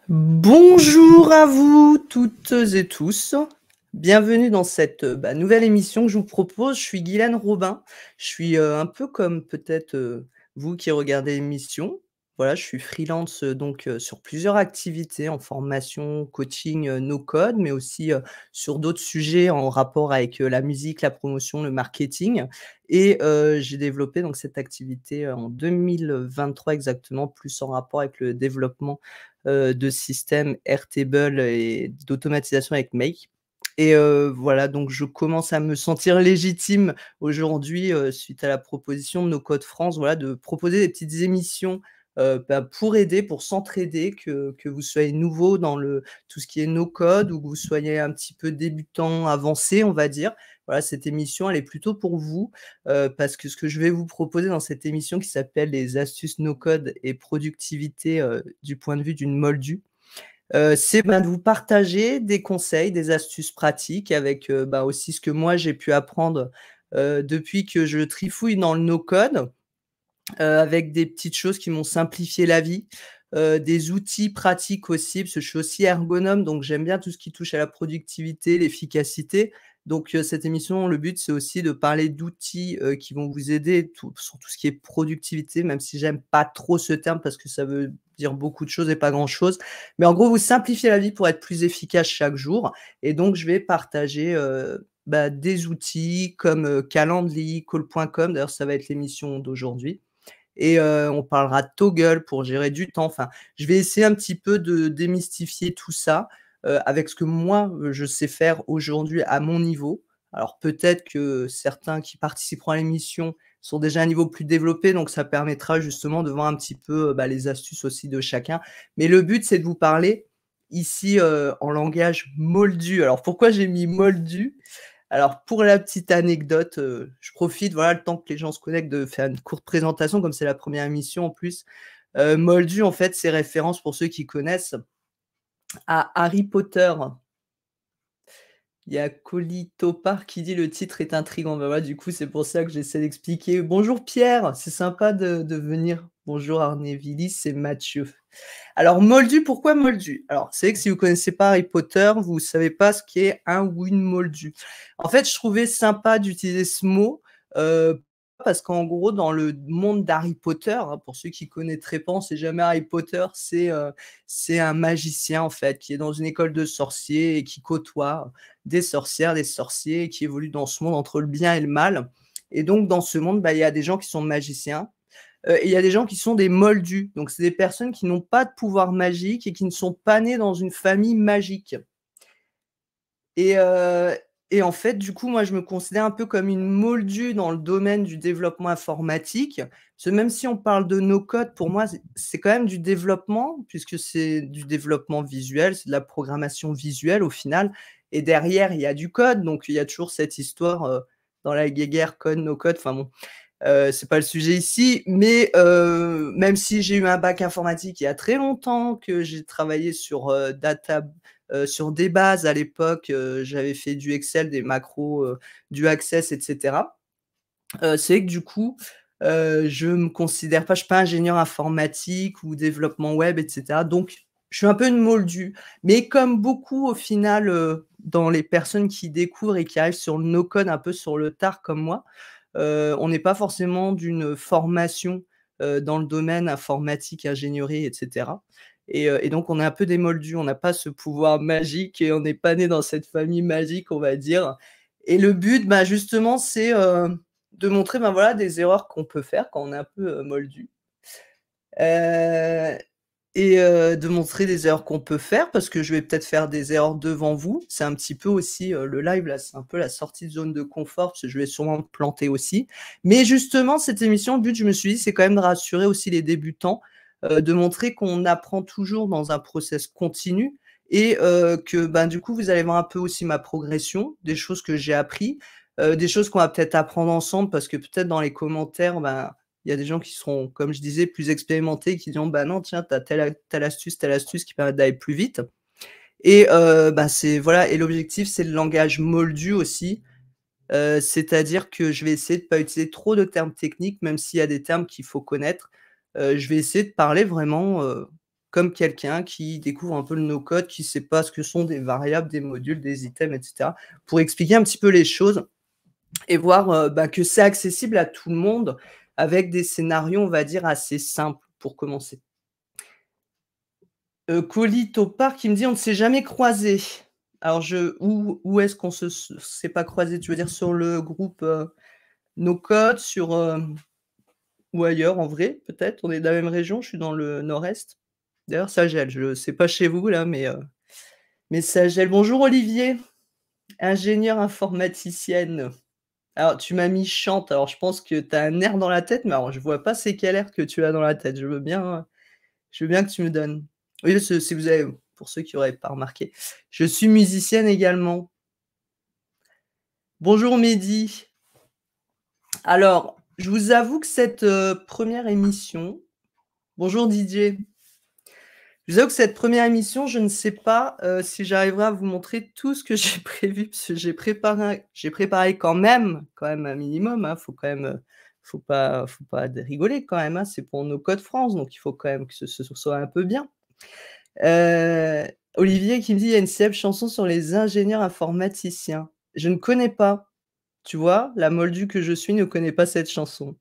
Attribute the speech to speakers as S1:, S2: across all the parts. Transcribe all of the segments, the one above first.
S1: Bonjour à vous toutes et tous. Bienvenue dans cette, nouvelle émission que je vous propose. Je suis Guylaine Robin. Je suis, un peu comme peut-être, vous qui regardez l'émission. Voilà, je suis freelance, sur plusieurs activités en formation, coaching, no code, mais aussi, sur d'autres sujets en rapport avec, la musique, la promotion, le marketing et j'ai développé donc cette activité, en 2023 exactement, plus en rapport avec le développement de systèmes Airtable et d'automatisation avec Make et voilà, donc je commence à me sentir légitime aujourd'hui, suite à la proposition de No Code France, voilà, de proposer des petites émissions, pour aider, pour s'entraider, que vous soyez nouveau dans le tout ce qui est no code ou que vous soyez un petit peu débutant avancé, on va dire. Voilà, cette émission, elle est plutôt pour vous, parce que ce que je vais vous proposer dans cette émission qui s'appelle «Les astuces no code et productivité, du point de vue d'une moldue», c'est, de vous partager des conseils, des astuces pratiques avec, aussi ce que moi j'ai pu apprendre, depuis que je trifouille dans le no code, avec des petites choses qui m'ont simplifié la vie, des outils pratiques aussi, parce que je suis aussi ergonome, donc j'aime bien tout ce qui touche à la productivité, l'efficacité. Donc, cette émission, le but, c'est aussi de parler d'outils, qui vont vous aider sur tout ce qui est productivité, même si j'aime pas trop ce terme parce que ça veut dire beaucoup de choses et pas grand-chose. Mais en gros, vous simplifier la vie pour être plus efficace chaque jour et donc je vais partager, des outils comme, Calendly, Call.com. D'ailleurs, ça va être l'émission d'aujourd'hui et on parlera de Toggle pour gérer du temps. Enfin, je vais essayer un petit peu de démystifier tout ça, avec ce que moi, je sais faire aujourd'hui à mon niveau. Alors peut-être que certains qui participeront à l'émission sont déjà à un niveau plus développé, donc ça permettra justement de voir un petit peu, les astuces aussi de chacun. Mais le but, c'est de vous parler ici, en langage moldu. Alors pourquoi j'ai mis moldu? Alors pour la petite anecdote, je profite, voilà, le temps que les gens se connectent, de faire une courte présentation comme c'est la première émission en plus. Moldu en fait, c'est référence pour ceux qui connaissent à Harry Potter. Il y a Colitopar qui dit: «Le titre est intriguant». Bah, voilà, du coup, c'est pour ça que j'essaie d'expliquer. Bonjour Pierre, c'est sympa de venir. Bonjour Arnévilis, c'est Mathieu. Alors moldu, pourquoi moldu? Alors c'est vrai que si vous connaissez pas Harry Potter, vous savez pas ce qu'est un ou une moldu. En fait, je trouvais sympa d'utiliser ce mot, parce qu'en gros, dans le monde d'Harry Potter, hein, pour ceux qui connaîtraient pas, on sait jamais Harry Potter, c'est un magicien en fait, qui est dans une école de sorciers et qui côtoie des sorcières, des sorciers, et qui évolue dans ce monde entre le bien et le mal et donc dans ce monde, il y a des gens qui sont magiciens. Et il y a des gens qui sont des moldus. Donc c'est des personnes qui n'ont pas de pouvoir magique et qui ne sont pas nées dans une famille magique. Et et en fait, du coup, moi, je me considère un peu comme une moldue dans le domaine du développement informatique. Parce que même si on parle de no code, pour moi, c'est quand même du développement, puisque c'est du développement visuel, c'est de la programmation visuelle au final et derrière, il y a du code. Donc il y a toujours cette histoire, dans la guéguerre code, no code, enfin bon. C'est pas le sujet ici, mais même si j'ai eu un bac informatique il y a très longtemps, que j'ai travaillé sur, sur des bases à l'époque, j'avais fait du Excel, des macros, du Access et cetera. C'est vrai que du coup, je me considère pas, je suis pas ingénieur informatique ou développement web et cetera, donc je suis un peu une moldue. Mais comme beaucoup au final, dans les personnes qui découvrent et qui arrivent sur le no code un peu sur le tard comme moi, on n'est pas forcément d'une formation, dans le domaine informatique, ingénierie et cetera et donc on est un peu des moldus. On n'a pas ce pouvoir magique et on n'est pas né dans cette famille magique, on va dire et le but, justement, c'est, de montrer, voilà, des erreurs qu'on peut faire quand on est un peu, moldu. Heu et de montrer des erreurs qu'on peut faire parce que je vais peut-être faire des erreurs devant vous. C'est un petit peu aussi, le live là, c'est un peu la sortie de zone de confort parce que je vais sûrement me planter aussi. Mais justement, cette émission, le but, je me suis dit, c'est quand même de rassurer aussi les débutants, de montrer qu'on apprend toujours dans un process continu et que, du coup, vous allez voir un peu aussi ma progression, des choses que j'ai appris, des choses qu'on va peut-être apprendre ensemble parce que peut-être dans les commentaires, il y a des gens qui seront, comme je disais, plus expérimentés, qui diront: «Bah non, tiens, tu as telle astuce qui permet d'aller plus vite» et c'est voilà et l'objectif, c'est le langage moldu aussi, c'est-à-dire que je vais essayer de pas utiliser trop de termes techniques, même s'il y a des termes qu'il faut connaître. Je vais essayer de parler vraiment, comme quelqu'un qui découvre un peu le no-code, qui ne sait pas ce que sont des variables, des modules, des items et cetera. Pour expliquer un petit peu les choses et voir, bah, que c'est accessible à tout le monde avec des scénarios, on va dire, assez simples pour commencer. Colis Topard qui me dit: «On ne s'est jamais croisés». Alors où est-ce qu'on s'est pas croisés? Tu veux dire sur le groupe, No Code, ou ailleurs en vrai peut-être? On est de la même région, je suis dans le nord-est. D'ailleurs ça gèle, je sais pas chez vous là, mais ça gèle. Bonjour Olivier, ingénieure informaticienne. Alors tu m'as mis chante, alors je pense que tu as un air dans la tête, mais alors je vois pas c'est quel air que tu as dans la tête. Je veux bien que tu me donnes. Oui, si vous avez pour ceux qui auraient pas remarqué, je suis musicienne également. Bonjour Mehdi. Alors, je vous avoue que cette, 1re émission bonjour Didier. Je vous avoue que cette première émission, je ne sais pas, si j'arriverai à vous montrer tout ce que j'ai prévu, parce que j'ai préparé quand même un minimum, hein. Faut pas rigoler quand même, hein. C'est pour No Code France, donc il faut quand même que ce soit un peu bien. Heu, Olivier qui me dit: «Il y a une célèbre chanson sur les ingénieurs informaticiens». Je ne connais pas, tu vois? La moldue que je suis ne connaît pas cette chanson.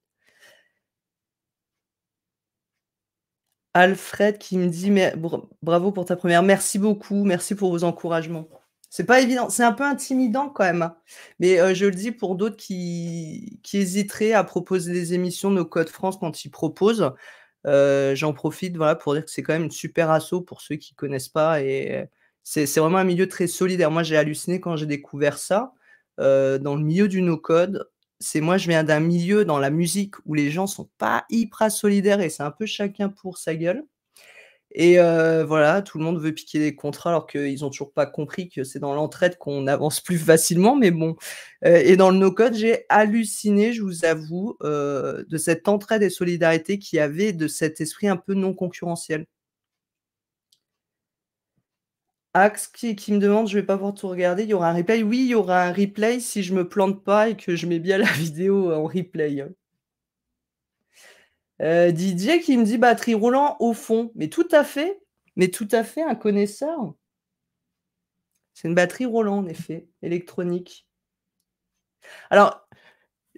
S1: Alfred qui me dit: «Mais bravo pour ta première. Merci beaucoup, merci pour vos encouragements». C'est pas évident, c'est un peu intimidant quand même, hein, mais je le dis pour d'autres qui hésiteraient à proposer des émissions No Code France quand ils proposent. J'en profite, voilà, pour dire que c'est quand même une super asso pour ceux qui connaissent pas et c'est vraiment un milieu très solidaire. Moi, j'ai halluciné quand j'ai découvert ça, dans le milieu du no-code. Moi, je viens d'un milieu dans la musique où les gens sont pas hyper solidaires et c'est un peu chacun pour sa gueule et voilà, tout le monde veut piquer des contrats alors qu'ils ont toujours pas compris que c'est dans l'entraide qu'on avance plus facilement, mais bon, et dans le no-code, j'ai halluciné, je vous avoue, de cette entraide et solidarité qu'il y avait, de cet esprit un peu non concurrentiel. Axe qui me demande: «Je vais pas pouvoir tout regarder, il y aura un replay?» Oui, il y aura un replay si je me plante pas et que je mets bien la vidéo en replay, hein. Didier qui me dit: «Batterie roulant au fond». Mais tout à fait, un connaisseur. C'est une batterie roulant en effet, électronique. Alors,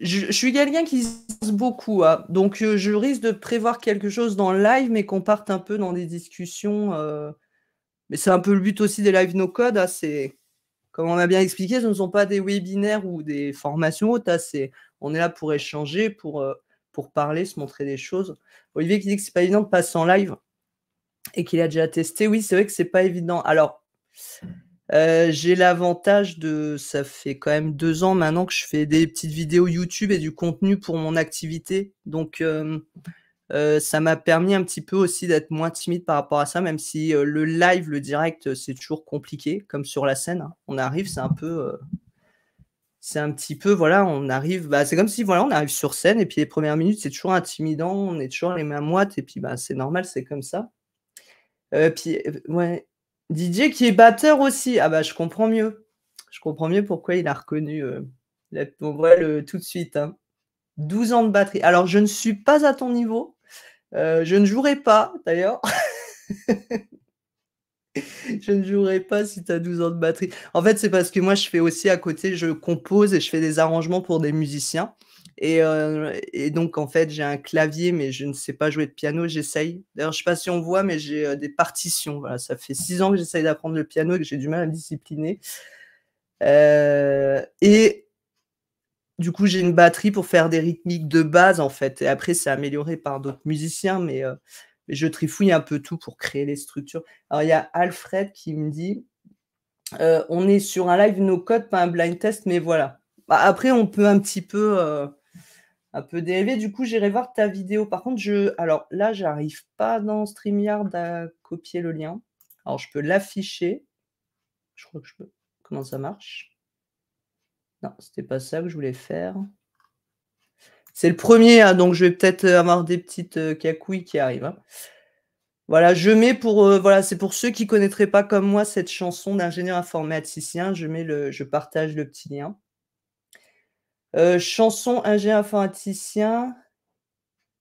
S1: je suis quelqu'un qui se lance beaucoup, hein, donc je risque de prévoir quelque chose dans le live, mais qu'on parte un peu dans des discussions, mais c'est un peu le but aussi des live no code, hein, c'est comme on a bien expliqué, ce ne sont pas des webinaires ou des formations hautes, hein, on est là pour échanger, pour parler, se montrer des choses. Olivier qui dit que c'est pas évident de passer en live et qu'il a déjà testé. Oui, c'est vrai que c'est pas évident. Alors, j'ai l'avantage ça fait quand même 2 ans maintenant que je fais des petites vidéos YouTube et du contenu pour mon activité. Donc, ça m'a permis un petit peu aussi d'être moins timide par rapport à ça, même si, le live, le direct, c'est toujours compliqué comme sur la scène, hein. On arrive, c'est un petit peu voilà, on arrive, bah, c'est comme si voilà, on arrive sur scène et puis les premières minutes, c'est toujours intimidant, on est toujours les mains moites et puis, bah, c'est normal, c'est comme ça. Puis, ouais, Didier qui est batteur aussi. Ah bah, je comprends mieux. Je comprends mieux pourquoi il a reconnu, on voit le tout de suite, hein. 12 ans de batterie. Alors je ne suis pas à ton niveau, je ne jouerai pas d'ailleurs. Je ne jouerai pas si tu as 12 ans de batterie. En fait, c'est parce que moi, je fais aussi à côté, je compose et je fais des arrangements pour des musiciens et donc en fait, j'ai un clavier, mais je ne sais pas jouer de piano, j'essaye. D'ailleurs, je sais pas si on voit, mais j'ai, des partitions. Voilà, ça fait 6 ans que j'essaye d'apprendre le piano et que j'ai du mal à me discipliner, et du coup, j'ai une batterie pour faire des rythmiques de base, en fait et après c'est amélioré par d'autres musiciens, mais je trifouille un peu tout pour créer les structures. Alors il y a Alfred qui me dit: On est sur un live no code, pas un blind test, mais voilà». Bah, après on peut un peu dériver. Du coup, j'irai voir ta vidéo. Par contre, alors là, j'arrive pas dans StreamYard à copier le lien. Alors je peux l'afficher. Je crois que je peux. Comment ça marche? Non, c'était pas ça que je voulais faire. C'est le premier, hein, donc je vais peut-être, avoir des petites, cacouilles qui arrivent, hein. Voilà, je mets voilà, c'est pour ceux qui connaîtraient pas comme moi cette chanson d'ingénieur informaticien, je partage le petit lien. Chanson ingénieur informaticien,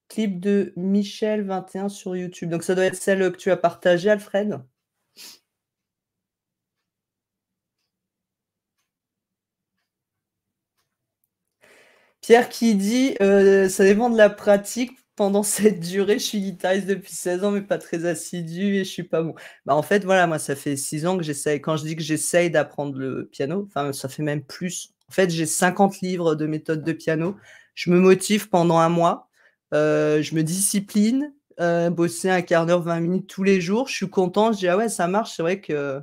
S1: Clip de Michel 21 sur YouTube. Donc ça doit être celle, que tu as partagée, Alfred? Pierre qui dit, «Ça dépend de la pratique. Pendant cette durée, je suis guitariste depuis 16 ans, mais pas très assidu et je suis pas bon». Bah, en fait, voilà, moi, ça fait 6 ans que j'essaye quand je dis que j'essaye d'apprendre le piano, enfin, ça fait même plus. En fait, j'ai 50 livres de méthode de piano. Je me motive pendant un mois, je me discipline, bosser 1/4 d'heure, 20 minutes tous les jours. Je suis content, je dis: «Ah ouais, ça marche». C'est vrai que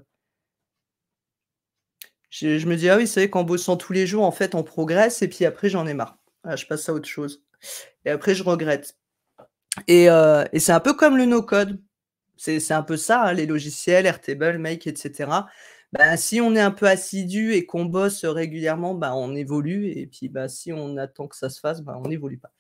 S1: je me dis: «Ah oui, c'est vrai qu'en bossant tous les jours, en fait, on progresse» et puis après, j'en ai marre. Voilà, je passe à autre chose et après je regrette et c'est un peu comme le no-code. C'est un peu ça, hein, les logiciels, Airtable, Make et cetera. Bah, si on est un peu assidu et qu'on bosse, régulièrement, bah, on évolue et puis, bah, si on attend que ça se fasse, bah, on n'évolue pas.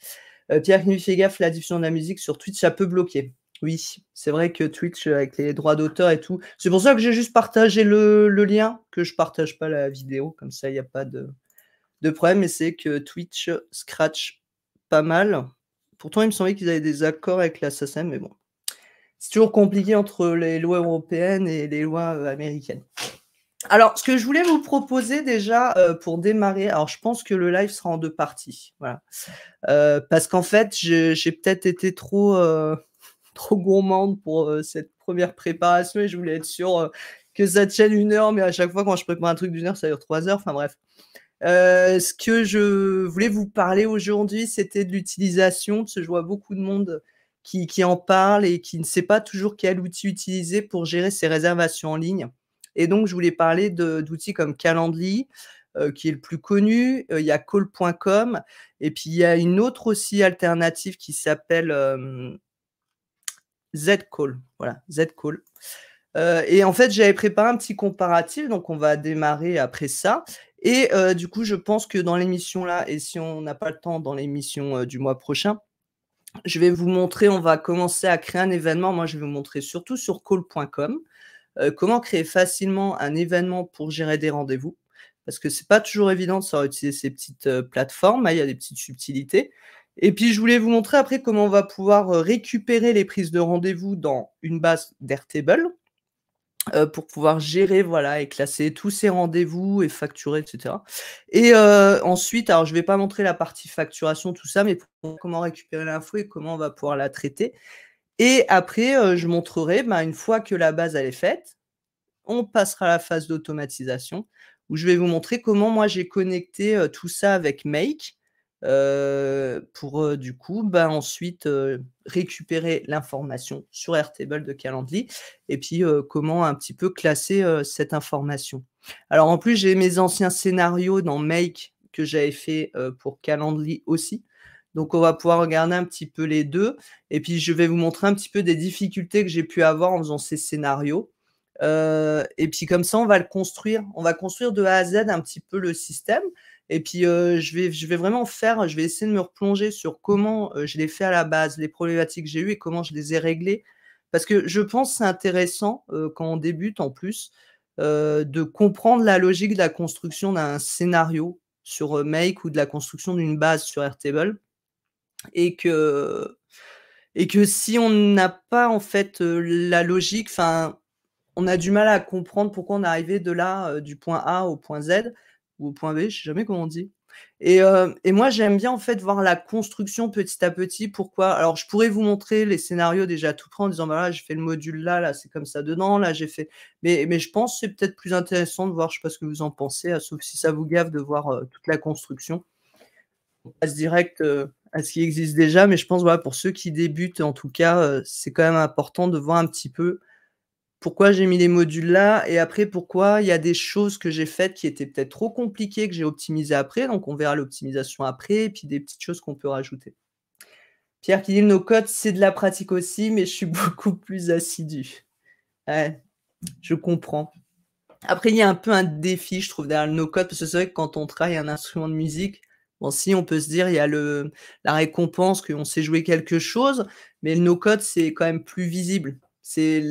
S1: Pierre qui nous fait gaffe, la diffusion de la musique sur Twitch, ça peut bloquer. Oui, c'est vrai que Twitch, avec les droits d'auteur et tout, c'est pour ça que j'ai juste partagé le lien, que je partage pas la vidéo, comme ça il y a pas de problème, mais c'est que Twitch scratch pas mal. Pourtant, il me semblait qu'ils avaient des accords avec la SACEM, mais bon. C'est toujours compliqué entre les lois européennes et les lois, américaines. Alors, ce que je voulais vous proposer déjà, pour démarrer, alors je pense que le live sera en 2 parties, voilà. Parce qu'en fait, j'ai peut-être été trop, trop gourmande pour, cette première préparation et je voulais être sûre, que ça tienne 1 heure, mais à chaque fois quand je prépare un truc d'1 heure, ça dure 3 heures, enfin bref. Ce que je voulais vous parler aujourd'hui, c'était de l'utilisation, parce que je vois beaucoup de monde qui en parle et qui ne sait pas toujours quel outil utiliser pour gérer ses réservations en ligne et donc je voulais parler d'outils comme Calendly, qui est le plus connu, il y a Call.com et puis il y a une autre aussi alternative qui s'appelle, Zcall, voilà, Zcall. Et en fait, j'avais préparé un petit comparatif, donc on va démarrer après ça et du coup, je pense que dans l'émission là et si on n'a pas le temps dans l'émission, du mois prochain, je vais vous montrer on va commencer à créer un événement. Moi, je vais vous montrer surtout sur call.com, comment créer facilement un événement pour gérer des rendez-vous. Parce que c'est pas toujours évident de savoir utiliser ces petites, plateformes, hein, il y a des petites subtilités et puis je voulais vous montrer après comment on va pouvoir, récupérer les prises de rendez-vous dans une base d'Airtable. Pour pouvoir gérer, voilà et classer tous ces rendez-vous et facturer et cetera et ensuite alors je vais pas montrer la partie facturation tout ça, mais pour comment récupérer l'info et comment on va pouvoir la traiter et après, je montrerai, ben, une fois que la base elle est faite, on passera à la phase d'automatisation où je vais vous montrer comment moi j'ai connecté, tout ça avec Make, pour, du coup, bah, ensuite, récupérer l'information sur Airtable de Calendly et puis, comment un petit peu classer, cette information. Alors en plus, j'ai mes anciens scénarios dans Make que j'avais fait, pour Calendly aussi. Donc on va pouvoir regarder un petit peu les 2 et puis je vais vous montrer un petit peu des difficultés que j'ai pu avoir en faisant ces scénarios. Et puis comme ça, on va le construire. On va construire de A à Z un petit peu le système et puis, je vais vraiment faire je vais essayer de me replonger sur comment, je l'ai fait à la base, les problématiques que j'ai eues et comment je les ai réglées. Parce que je pense que c'est intéressant, quand on débute en plus, de comprendre la logique de la construction d'un scénario sur, Make ou de la construction d'une base sur Airtable et que si on n'a pas en fait, la logique, enfin on a du mal à comprendre pourquoi on est arrivé de là, du point A au point Z ou au point B, je sais jamais comment on dit et moi j'aime bien en fait voir la construction petit à petit. Pourquoi? Alors je pourrais vous montrer les scénarios déjà tout prêts en disant: «Bah, voilà, j'ai fait le module là, là c'est comme ça dedans, là j'ai fait» mais je pense que c'est peut-être plus intéressant de voir, je sais pas ce que vous en pensez, sauf si ça vous gave de voir, toute la construction. On passe direct, à ce qui existe déjà, mais je pense voilà pour ceux qui débutent en tout cas, c'est quand même important de voir un petit peu pourquoi j'ai mis les modules là et après pourquoi il y a des choses que j'ai faites qui étaient peut-être trop compliquées que j'ai optimisées après, donc on verra l'optimisation après et puis des petites choses qu'on peut rajouter. Pierre qui dit: «Le no-code, c'est de la pratique aussi, mais je suis beaucoup plus assidu». Ouais, je comprends. Après, il y a un peu un défi, je trouve, derrière le no-code, parce que c'est vrai que quand on travaille un instrument de musique, bon, si on peut se dire, il y a la récompense qu'on sait jouer quelque chose, mais le no-code, c'est quand même plus visible.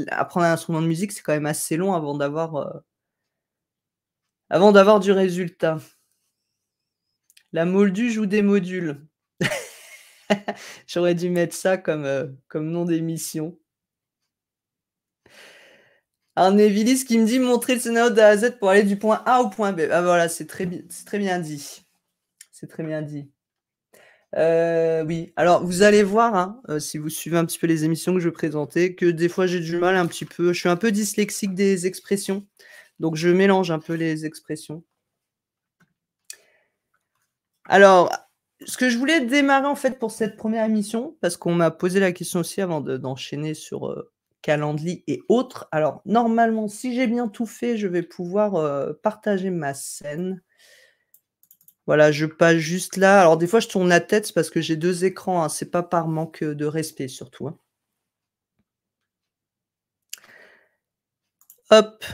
S1: Apprendre un instrument de musique, c'est quand même assez long avant d'avoir du résultat. La Moldu joue des modules. J'aurais dû mettre ça comme nom d'émission. Arnévilis qui me dit: «Montrer le scénario de A à Z pour aller du point A au point B». Ah voilà, c'est très bien dit. C'est très bien dit. Oui, alors vous allez voir, hein, si vous suivez un petit peu les émissions que je vais présenter, que des fois j'ai du mal un petit peu je suis un peu dyslexique des expressions, donc je mélange un peu les expressions. Alors, ce que je voulais démarrer en fait pour cette première émission, parce qu'on m'a posé la question aussi avant d'enchaîner sur, Calendly et autres. Alors normalement, si j'ai bien tout fait, je vais pouvoir, partager ma scène. Voilà, je passe juste là. Alors des fois, je tourne la tête, c'est parce que j'ai 2 écrans, hein, c'est pas par manque, de respect surtout, hein. Hop,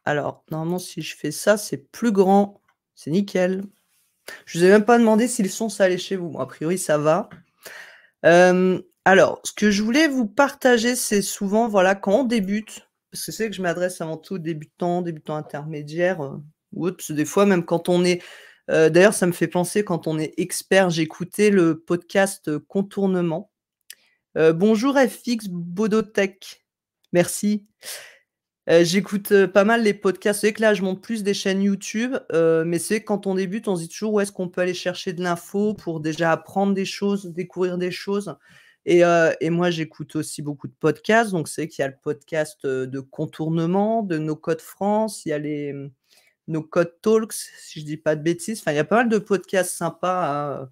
S1: alors normalement si je fais ça, c'est plus grand, c'est nickel. Je vous ai même pas demandé si le son ça allait chez vous. Bon a priori ça va. Alors ce que je voulais vous partager, c'est souvent voilà quand on débute, parce que c'est que je m'adresse avant tout aux débutants intermédiaires, ou autres, parce que des fois même quand on est d'ailleurs ça me fait penser quand on est expert, j'écoutais le podcast, Contournement. Bonjour FX Bodotech, merci. J'écoute, pas mal les podcasts. C'est vrai que là, je monte plus des chaînes YouTube, mais c'est vrai que quand on débute, on se dit toujours: «Où est-ce qu'on peut aller chercher de l'info pour déjà apprendre des choses, découvrir des choses?» Et moi, j'écoute aussi beaucoup de podcasts. Donc c'est vrai qu'il y a le podcast, de Contournement, de No Code France, il y a les, No Code Talks, si je dis pas de bêtises. Enfin, il y a pas mal de podcasts sympas,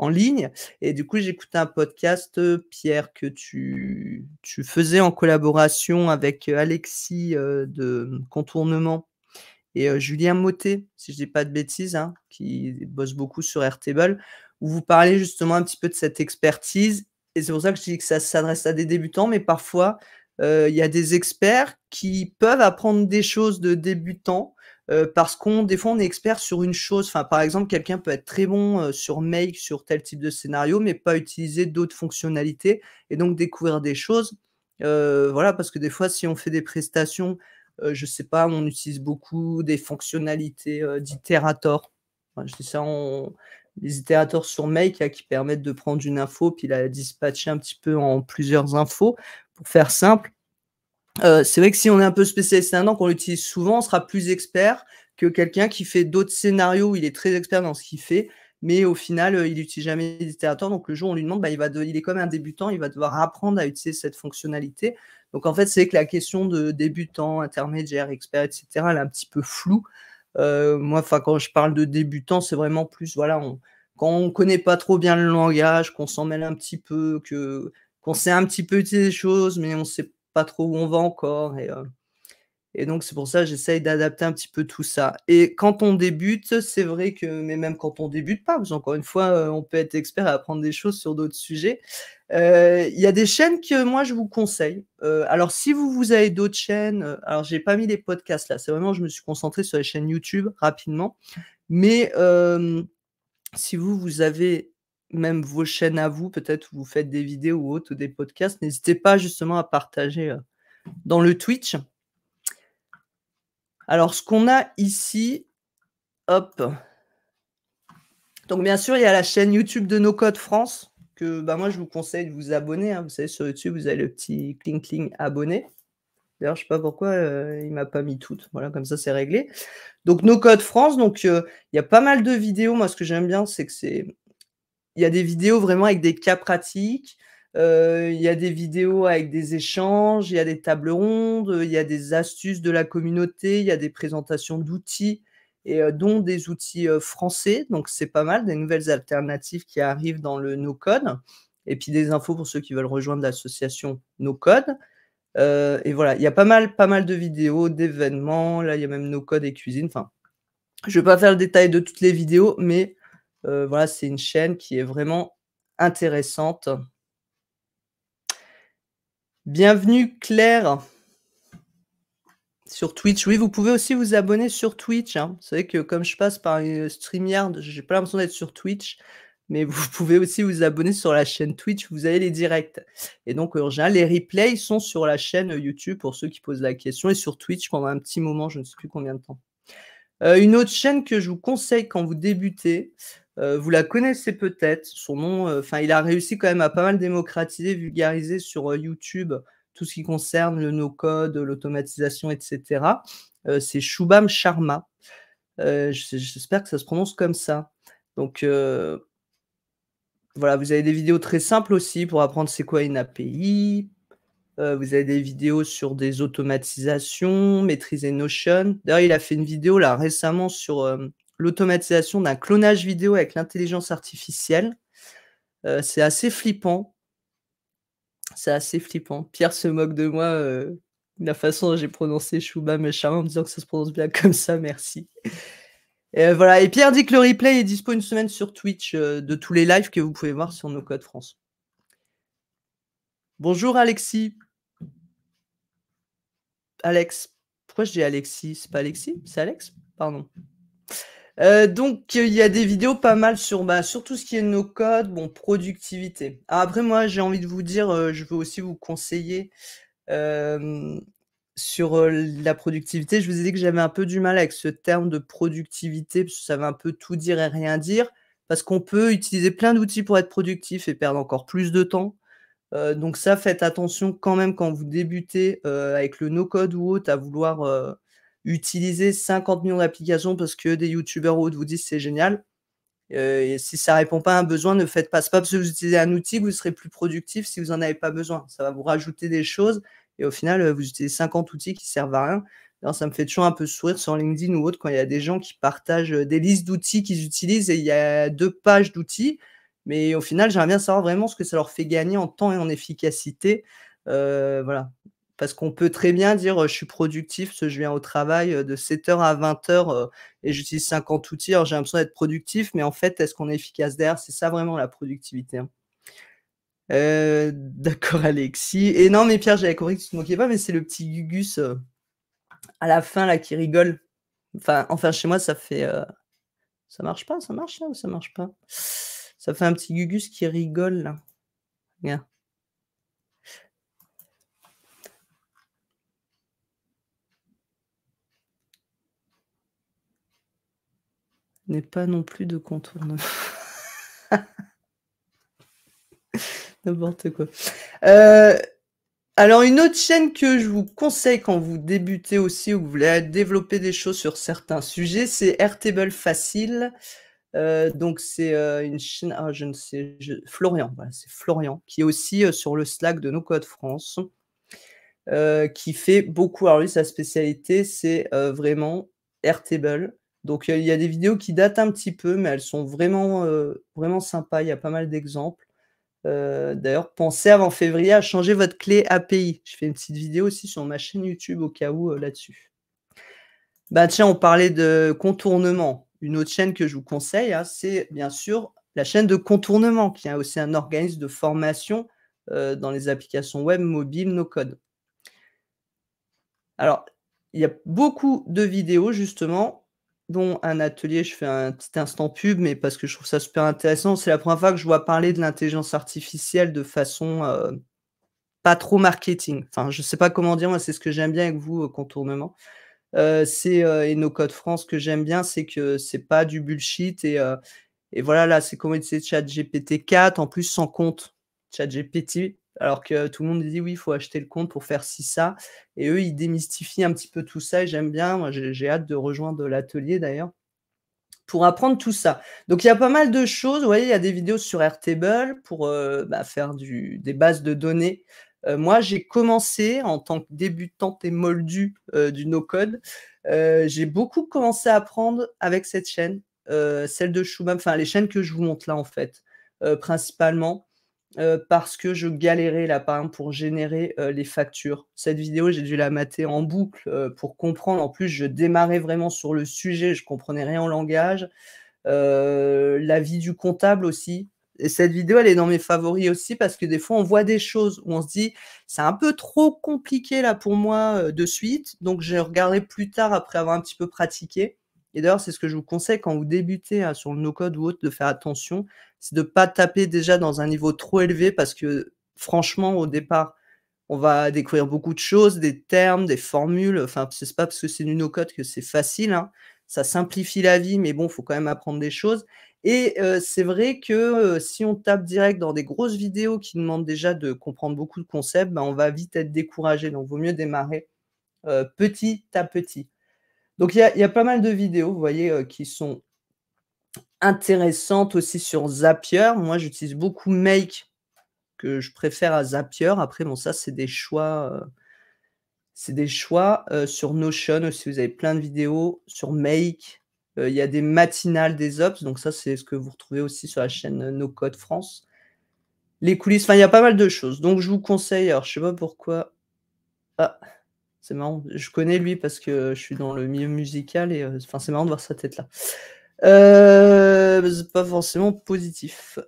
S1: en ligne et du coup, j'écoutais un podcast, Pierre, que tu faisais en collaboration avec, Alexis, de, Contournement et Julien Mottet, si je dis pas de bêtises, hein, qui bosse beaucoup sur Airtable, où vous parlez justement un petit peu de cette expertise et c'est pour ça que je dis que ça s'adresse à des débutants, mais parfois, il y a des experts qui peuvent apprendre des choses de débutants, parce qu'on des fois, on est expert sur une chose. Enfin, par exemple, quelqu'un peut être très bon, sur Make, sur tel type de scénario, mais pas utiliser d'autres fonctionnalités et donc découvrir des choses. Voilà, parce que des fois, si on fait des prestations je sais pas, on utilise beaucoup des fonctionnalités, d'itérator. Enfin, je dis ça en les itérators sur Make là, qui permettent de prendre une info, puis la dispatcher un petit peu en plusieurs infos. Pour faire simple, c'est vrai que si on est un peu spécialiste là-dedans, qu'on l'utilise souvent, on sera plus expert que quelqu'un qui fait d'autres scénarios où il est très expert dans ce qu'il fait, mais au final, il utilise jamais l'itérator. Donc le jour où on lui demande, bah, il est comme un débutant, il va devoir apprendre à utiliser cette fonctionnalité. Donc en fait, c'est que la question de débutant, intermédiaire, expert et cetera, elle est un petit peu floue. Moi, enfin, quand je parle de débutant, c'est vraiment plus, voilà, quand on connaît pas trop bien le langage, qu'on s'en mêle un petit peu, qu'on sait un petit peu utiliser les choses, mais on sait pas trop où on va encore et donc c'est pour ça, j'essaye d'adapter un petit peu tout ça et quand on débute, c'est vrai que mais même quand on débute pas, parce qu'encore une fois, on peut être expert et apprendre des choses sur d'autres sujets. Il y a des chaînes que moi je vous conseille. Alors si vous avez d'autres chaînes, alors j'ai pas mis les podcasts là, c'est vraiment je me suis concentré sur les chaînes YouTube rapidement, mais si vous avez même vos chaînes à vous, peut-être où vous faites des vidéos ou autres ou des podcasts, n'hésitez pas justement à partager, dans le Twitch. Alors ce qu'on a ici, hop, donc bien sûr, il y a la chaîne YouTube de No Code France que, bah, moi je vous conseille de vous abonner, hein. Vous savez sur YouTube, vous avez le petit cling cling abonné. D'ailleurs, je sais pas pourquoi, il m'a pas mis toutes. Voilà, comme ça c'est réglé. Donc No Code France, donc il y a pas mal de vidéos. Moi ce que j'aime bien, c'est que il y a des vidéos vraiment avec des cas pratiques, il y a des vidéos avec des échanges, il y a des tables rondes, il y a des astuces de la communauté, il y a des présentations d'outils et dont des outils, français, donc c'est pas mal, des nouvelles alternatives qui arrivent dans le no code et puis des infos pour ceux qui veulent rejoindre l'association no code, et voilà, il y a pas mal de vidéos, d'événements, là, il y a même no code et cuisine, enfin, je vais pas faire le détail de toutes les vidéos, mais voilà, c'est une chaîne qui est vraiment intéressante. Bienvenue Claire sur Twitch. Oui, vous pouvez aussi vous abonner sur Twitch, hein. Vous savez que comme je passe par, StreamYard, j'ai pas l'impression d'être sur Twitch, mais vous pouvez aussi vous abonner sur la chaîne Twitch, vous avez les directs et donc en général, les replays sont sur la chaîne, YouTube pour ceux qui posent la question et sur Twitch pendant un petit moment, je ne sais plus combien de temps. Une autre chaîne que je vous conseille quand vous débutez, Vous la connaissez peut-être, son nom, enfin, il a réussi quand même à pas mal démocratiser, vulgariser sur, YouTube, tout ce qui concerne le no-code, l'automatisation et cetera. C'est Shubham Sharma. J'espère que ça se prononce comme ça. Donc, voilà, vous avez des vidéos très simples aussi pour apprendre c'est quoi une API. Vous avez des vidéos sur des automatisations, maîtriser Notion. D'ailleurs, il a fait une vidéo là récemment sur, l'automatisation d'un clonage vidéo avec l'intelligence artificielle. C'est assez flippant, c'est assez flippant. Pierre se moque de moi, de la façon dont j'ai prononcé Shubham Sharma en me disant que ça se prononce bien comme ça, merci. Voilà, et Pierre dit que le replay est dispo une semaine sur Twitch, de tous les lives que vous pouvez voir sur No Code France. Bonjour Alexis. Alex. Pourquoi je dis Alexis? C'est pas Alexis? C'est Alex? Pardon. Donc il y a des vidéos pas mal sur, sur tout ce qui est no code, bon, productivité. Alors après moi, j'ai envie de vous dire, je veux aussi vous conseiller, hem, sur, la productivité. Je vous ai dit que j'avais un peu du mal avec ce terme de productivité, parce que ça veut un peu tout dire et rien dire, parce qu'on peut utiliser plein d'outils pour être productif et perdre encore plus de temps. Donc ça, faites attention quand même quand vous débutez, avec le no-code ou autre à vouloir, utiliser 50 millions d'applications parce que des youtubeurs ou autres vous disent: «C'est génial». Et si ça répond pas à un besoin, ne faites pas. C'est pas parce que vous utilisez un outil que vous serez plus productif si vous en avez pas besoin. Ça va vous rajouter des choses et au final, vous utilisez 50 outils qui servent à rien. D'ailleurs, ça me fait toujours un peu sourire sur LinkedIn ou autre quand il y a des gens qui partagent, des listes d'outils qu'ils utilisent et il y a 2 pages d'outils. Mais au final, j'aimerais bien savoir vraiment ce que ça leur fait gagner en temps et en efficacité. Voilà. Parce qu'on peut très bien dire, «Je suis productif parce que je viens au travail, de 7 heures à 20 heures, et j'utilise 50 outils, alors j'ai l'impression d'être productif», mais en fait, est-ce qu'on est efficace derrière? C'est ça vraiment la productivité, hein. D'accord Alexis et non, mais Pierre, j'avais compris que tu te moquais pas, mais c'est le petit Gugus, à la fin là qui rigole. Enfin chez moi ça fait, ça marche pas? Ça marche là ou ça marche pas? Ça fait un petit Gugus qui rigole là. Regarde. N'est pas non plus de contournement. N'importe quoi. Heu, alors une autre chaîne que je vous conseille quand vous débutez aussi ou que vous voulez développer des choses sur certains sujets, c'est Airtable Facile. Donc c'est, une chaîne je ne sais je Florian, voilà, c'est Florian qui est aussi, sur le Slack de No Code France, qui fait beaucoup alors lui sa spécialité c'est, vraiment Airtable. Donc, il y a des vidéos qui datent un petit peu, mais elles sont vraiment, vraiment sympas. Il y a pas mal d'exemples. D'ailleurs, pensez avant février à changer votre clé API. Je fais une petite vidéo aussi sur ma chaîne YouTube au cas où, là-dessus. Bah, tiens, on parlait de contournement. Une autre chaîne que je vous conseille, hein, c'est bien sûr la chaîne de Contournement, qui est aussi un organisme de formation, dans les applications web mobiles no code. Alors, il y a beaucoup de vidéos justement, dont un atelier, je fais un petit instant pub, mais parce que je trouve ça super intéressant. C'est la première fois que je vois parler de l'intelligence artificielle de façon, pas trop marketing. Enfin, je sais pas comment dire, moi, c'est ce que j'aime bien avec vous, Contournement. Et No Code France, ce que j'aime bien, c'est que c'est pas du bullshit et voilà, là, c'est comment utiliser ChatGPT 4, en plus sans compte. ChatGPT, alors que tout le monde dit: «Oui, il faut acheter le compte pour faire ci, ça» et eux, ils démystifient un petit peu tout ça et j'aime bien. Moi, j'ai hâte de rejoindre l'atelier d'ailleurs, pour apprendre tout ça. Donc il y a pas mal de choses, vous voyez, il y a des vidéos sur Airtable pour, faire des bases de données. Moi, j'ai commencé en tant que débutante et moldue, du no-code, j'ai beaucoup commencé à apprendre avec cette chaîne, celle de Shubham, enfin les chaînes que je vous montre là, en fait, principalement. Parce que je galérais là, par exemple, pour générer, les factures. Cette vidéo, j'ai dû la mater en boucle, pour comprendre. En plus, je démarrais vraiment sur le sujet, je comprenais rien au langage. L'avis du comptable aussi et cette vidéo, elle est dans mes favoris aussi parce que des fois, on voit des choses où on se dit: «C'est un peu trop compliqué là pour moi, de suite», donc je regarderai plus tard après avoir un petit peu pratiqué et d'ailleurs, c'est ce que je vous conseille quand vous débutez, sur le no-code ou autre, de faire attention, c'est de pas taper déjà dans un niveau trop élevé parce que franchement, au départ, on va découvrir beaucoup de choses, des termes, des formules, enfin, c'est pas parce que c'est du no-code que c'est facile, hein. Ça simplifie la vie, mais bon, faut quand même apprendre des choses Et c'est vrai que, si on tape direct dans des grosses vidéos qui demandent déjà de comprendre beaucoup de concepts, bah, on va vite être découragé, donc vaut mieux démarrer, petit à petit. Donc il y a pas mal de vidéos, vous voyez, qui sont intéressantes aussi sur Zapier. Moi, j'utilise beaucoup Make, que je préfère à Zapier. Après bon, ça, c'est des choix, sur Notion aussi, vous avez plein de vidéos, sur Make, il y a des matinales des ops, donc ça, c'est ce que vous retrouvez aussi sur la chaîne, No Code France. Les coulisses, enfin, il y a pas mal de choses, donc je vous conseille, alors je sais pas pourquoi, ah, c'est marrant, je connais lui parce que je suis dans le milieu musical et enfin, c'est marrant de voir sa tête là. C'est pas forcément positif.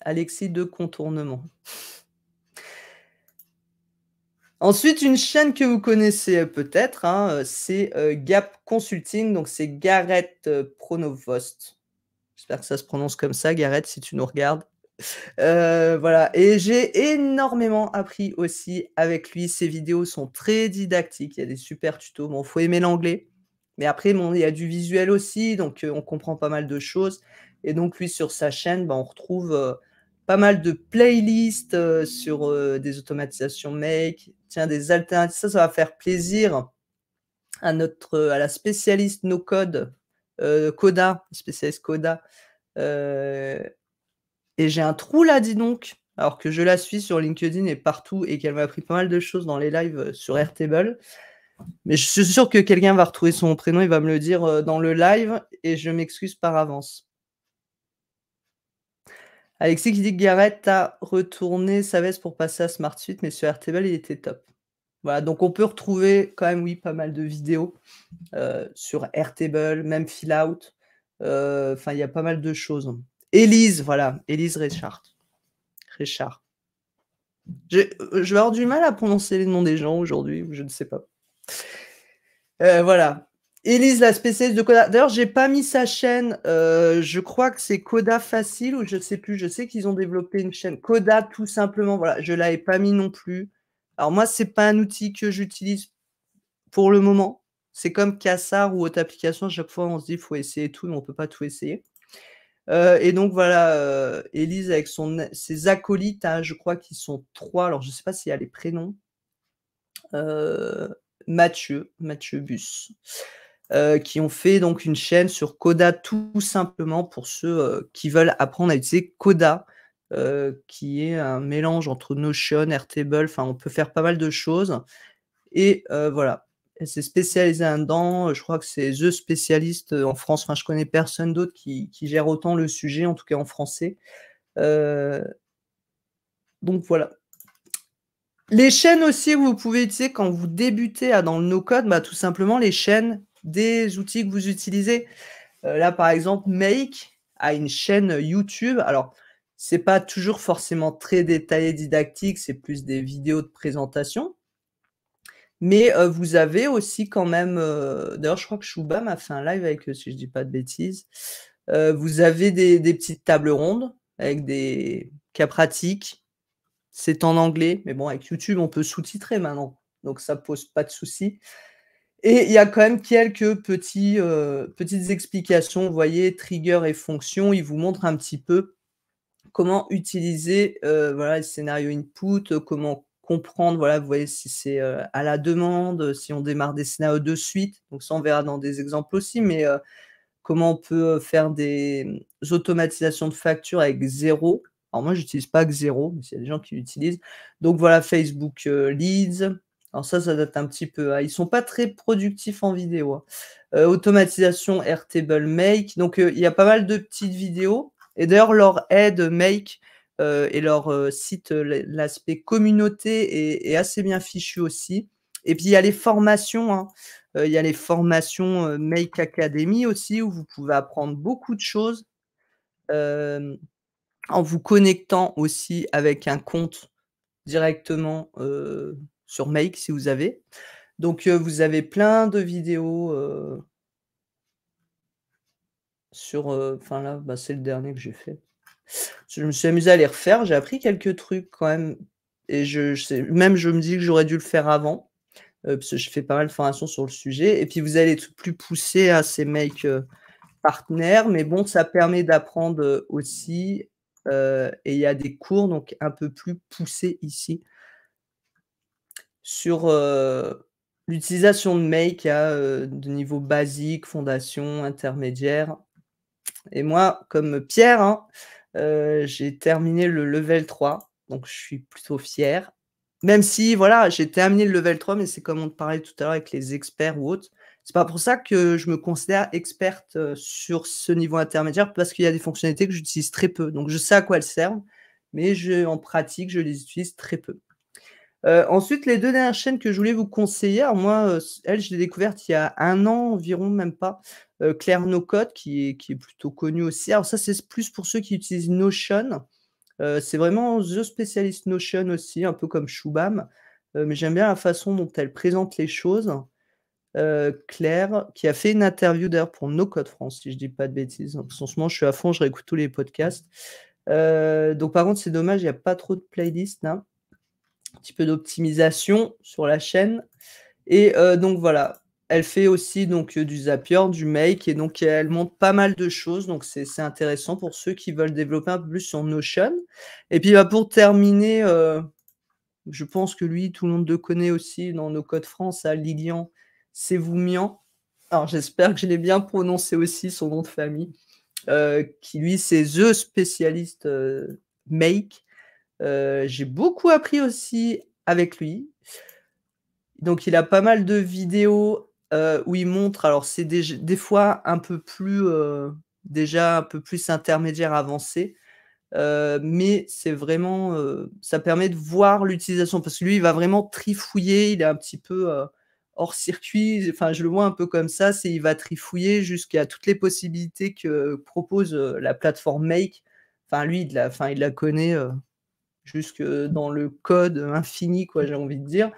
S1: Alexis de Contournement. Ensuite, une chaîne que vous connaissez, peut-être, hein, c'est, Gap Consulting, donc c'est Gareth, Pronovost. J'espère que ça se prononce comme ça, Gareth, si tu nous regardes. Voilà, et j'ai énormément appris aussi avec lui. Ses vidéos sont très didactiques, il y a des super tutos. Bon, faut aimer l'anglais, mais après bon, il y a du visuel aussi, donc on comprend pas mal de choses et donc lui, sur sa chaîne, bah, on retrouve, pas mal de playlists, sur, des automatisations Make, tiens, des alternatives. Ça va faire plaisir à la spécialiste no code, Coda, spécialiste Coda, heu et j'ai un trou là, dis donc, alors que je la suis sur LinkedIn et partout et qu'elle m'a appris pas mal de choses dans les lives, sur Airtable. Mais je suis sûr que quelqu'un va retrouver son prénom, il va me le dire, dans le live et je m'excuse par avance. Alexis qui dit que Gareth a retourné sa veste pour passer à Smart Suite, mais sur Airtable, il était top. Voilà, donc on peut retrouver quand même, oui, pas mal de vidéos, sur Airtable, même Fillout, enfin, il y a pas mal de choses. Élise, voilà, Élise Reichardt. Je vais avoir du mal à prononcer les noms des gens aujourd'hui, ou je ne sais pas. Voilà. Élise, la spécialiste de Coda. D'ailleurs, j'ai pas mis sa chaîne, je crois que c'est Coda Facile ou je sais plus. Je sais qu'ils ont développé une chaîne Coda tout simplement, voilà, je l'avais pas mis non plus. Alors moi, c'est pas un outil que j'utilise pour le moment. C'est comme Cassar ou autre application, à chaque fois on se dit: «Faut essayer tout», mais on peut pas tout essayer. Et donc voilà, Élise avec ses acolytes, hein, je crois qu'ils sont 3. Alors je sais pas s'il y a les prénoms. Heu, Mathieu Bus, qui ont fait donc une chaîne sur Coda tout simplement pour ceux, qui veulent apprendre à utiliser Coda, qui est un mélange entre Notion, Airtable, enfin on peut faire pas mal de choses et voilà. Elle s'est spécialisée là-dedans, je crois que c'est the spécialiste, en France. Enfin je connais personne d'autre qui gère autant le sujet, en tout cas en français. Heu, donc voilà. Les chaînes aussi, vous pouvez utiliser quand vous débutez dans le no-code, bah, tout simplement les chaînes des outils que vous utilisez. Là, par exemple, Make a une chaîne YouTube. Alors, c'est pas toujours forcément très détaillé, didactique, c'est plus des vidéos de présentation. Mais, vous avez aussi quand même, d'ailleurs, je crois que Chouba m'a fait un live avec eux, si je dis pas de bêtises. Vous avez des petites tables rondes avec des cas pratiques. C'est en anglais, mais bon, avec YouTube, on peut sous-titrer maintenant, donc ça pose pas de souci et il y a quand même quelques petites explications. Vous voyez, trigger et fonction, ils vous montrent un petit peu comment utiliser, voilà, les scénarios input, comment comprendre, voilà, vous voyez, si c'est, à la demande, si on démarre des scénarios de suite, donc ça, on verra dans des exemples aussi, mais comment on peut, faire des, automatisations de factures avec Xero. Alors moi, j'utilise pas Xero, mais il y a des gens qui l'utilisent. Donc voilà, Facebook, Leads. Alors ça date un petit peu, hein. Ils sont pas très productifs en vidéo, hein. Automatisation Airtable Make. Donc il y a pas mal de petites vidéos et d'ailleurs leur aide Make, et leur, site, l'aspect communauté est assez bien fichu aussi et puis il y a les formations, hein. Il y a les formations, Make Academy aussi où vous pouvez apprendre beaucoup de choses, hem, en vous connectant aussi avec un compte directement, sur Make si vous avez. Donc, vous avez plein de vidéos, sur, enfin là, bah, c'est le dernier que j'ai fait. Je me suis amusé à les refaire, j'ai appris quelques trucs quand même et je sais même je me dis que j'aurais dû le faire avant. parce que je fais pas mal de formations sur le sujet et puis vous allez être plus poussé à ces make, partenaires, mais bon, ça permet d'apprendre, aussi, et il y a des cours donc un peu plus poussés ici sur, l'utilisation de make de niveau basique, fondation, intermédiaire et moi, comme Pierre, hein, j'ai terminé le level 3, donc je suis plutôt fier. Même si voilà, j'ai terminé le level 3, mais c'est comme on parlait tout à l'heure avec les experts ou autres. C'est pas pour ça que je me considère experte, sur ce niveau intermédiaire parce qu'il y a des fonctionnalités que j'utilise très peu. Donc je sais à quoi elles servent, mais en pratique, je les utilise très peu. Ensuite, les 2 dernières chaînes que je voulais vous conseiller, alors moi, elle, je l'ai découverte il y a 1 an environ, même pas, Claire NoCode qui est plutôt connue aussi. Alors ça, c'est plus pour ceux qui utilisent Notion. C'est vraiment the spécialiste Notion aussi, un peu comme Shubham, mais j'aime bien la façon dont elle présente les choses. Claire, qui a fait une interview d'ailleurs pour No Code France, si je dis pas de bêtises. Donc en ce moment, je suis à fond, je réécoute tous les podcasts. Donc par contre, c'est dommage, il y a pas trop de playlists là. Un petit peu d'optimisation sur la chaîne et donc voilà. Elle fait aussi donc du Zapier, du Make et donc elle montre pas mal de choses donc c'est intéressant pour ceux qui veulent développer un peu plus sur Notion et puis, bah, pour terminer, je pense que lui, tout le monde le connaît aussi dans No Code France, Lilian Sevoumian. Alors j'espère que je l'ai bien prononcé aussi son nom de famille, qui lui, c'est the spécialiste, Make. J'ai beaucoup appris aussi avec lui. Donc il a pas mal de vidéos, où il montre alors c'est des fois un peu plus, déjà un peu plus intermédiaire avancé, mais c'est vraiment, ça permet de voir l'utilisation parce que lui, il va vraiment trifouiller, il est un petit peu, hors circuit, enfin je le vois un peu comme ça, il va trifouiller jusqu'à toutes les possibilités que propose, la plateforme Make. Enfin lui, il la connaît, jusque dans le code infini quoi, j'ai envie de dire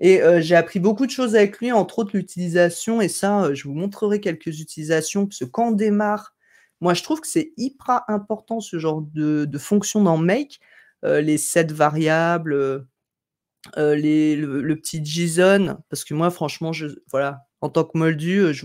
S1: et j'ai appris beaucoup de choses avec lui, entre autres l'utilisation et ça, je vous montrerai quelques utilisations parce que quand on démarre, moi je trouve que c'est hyper important ce genre de fonction dans Make, les set variables, le petit JSON parce que moi franchement voilà, en tant que moldu, je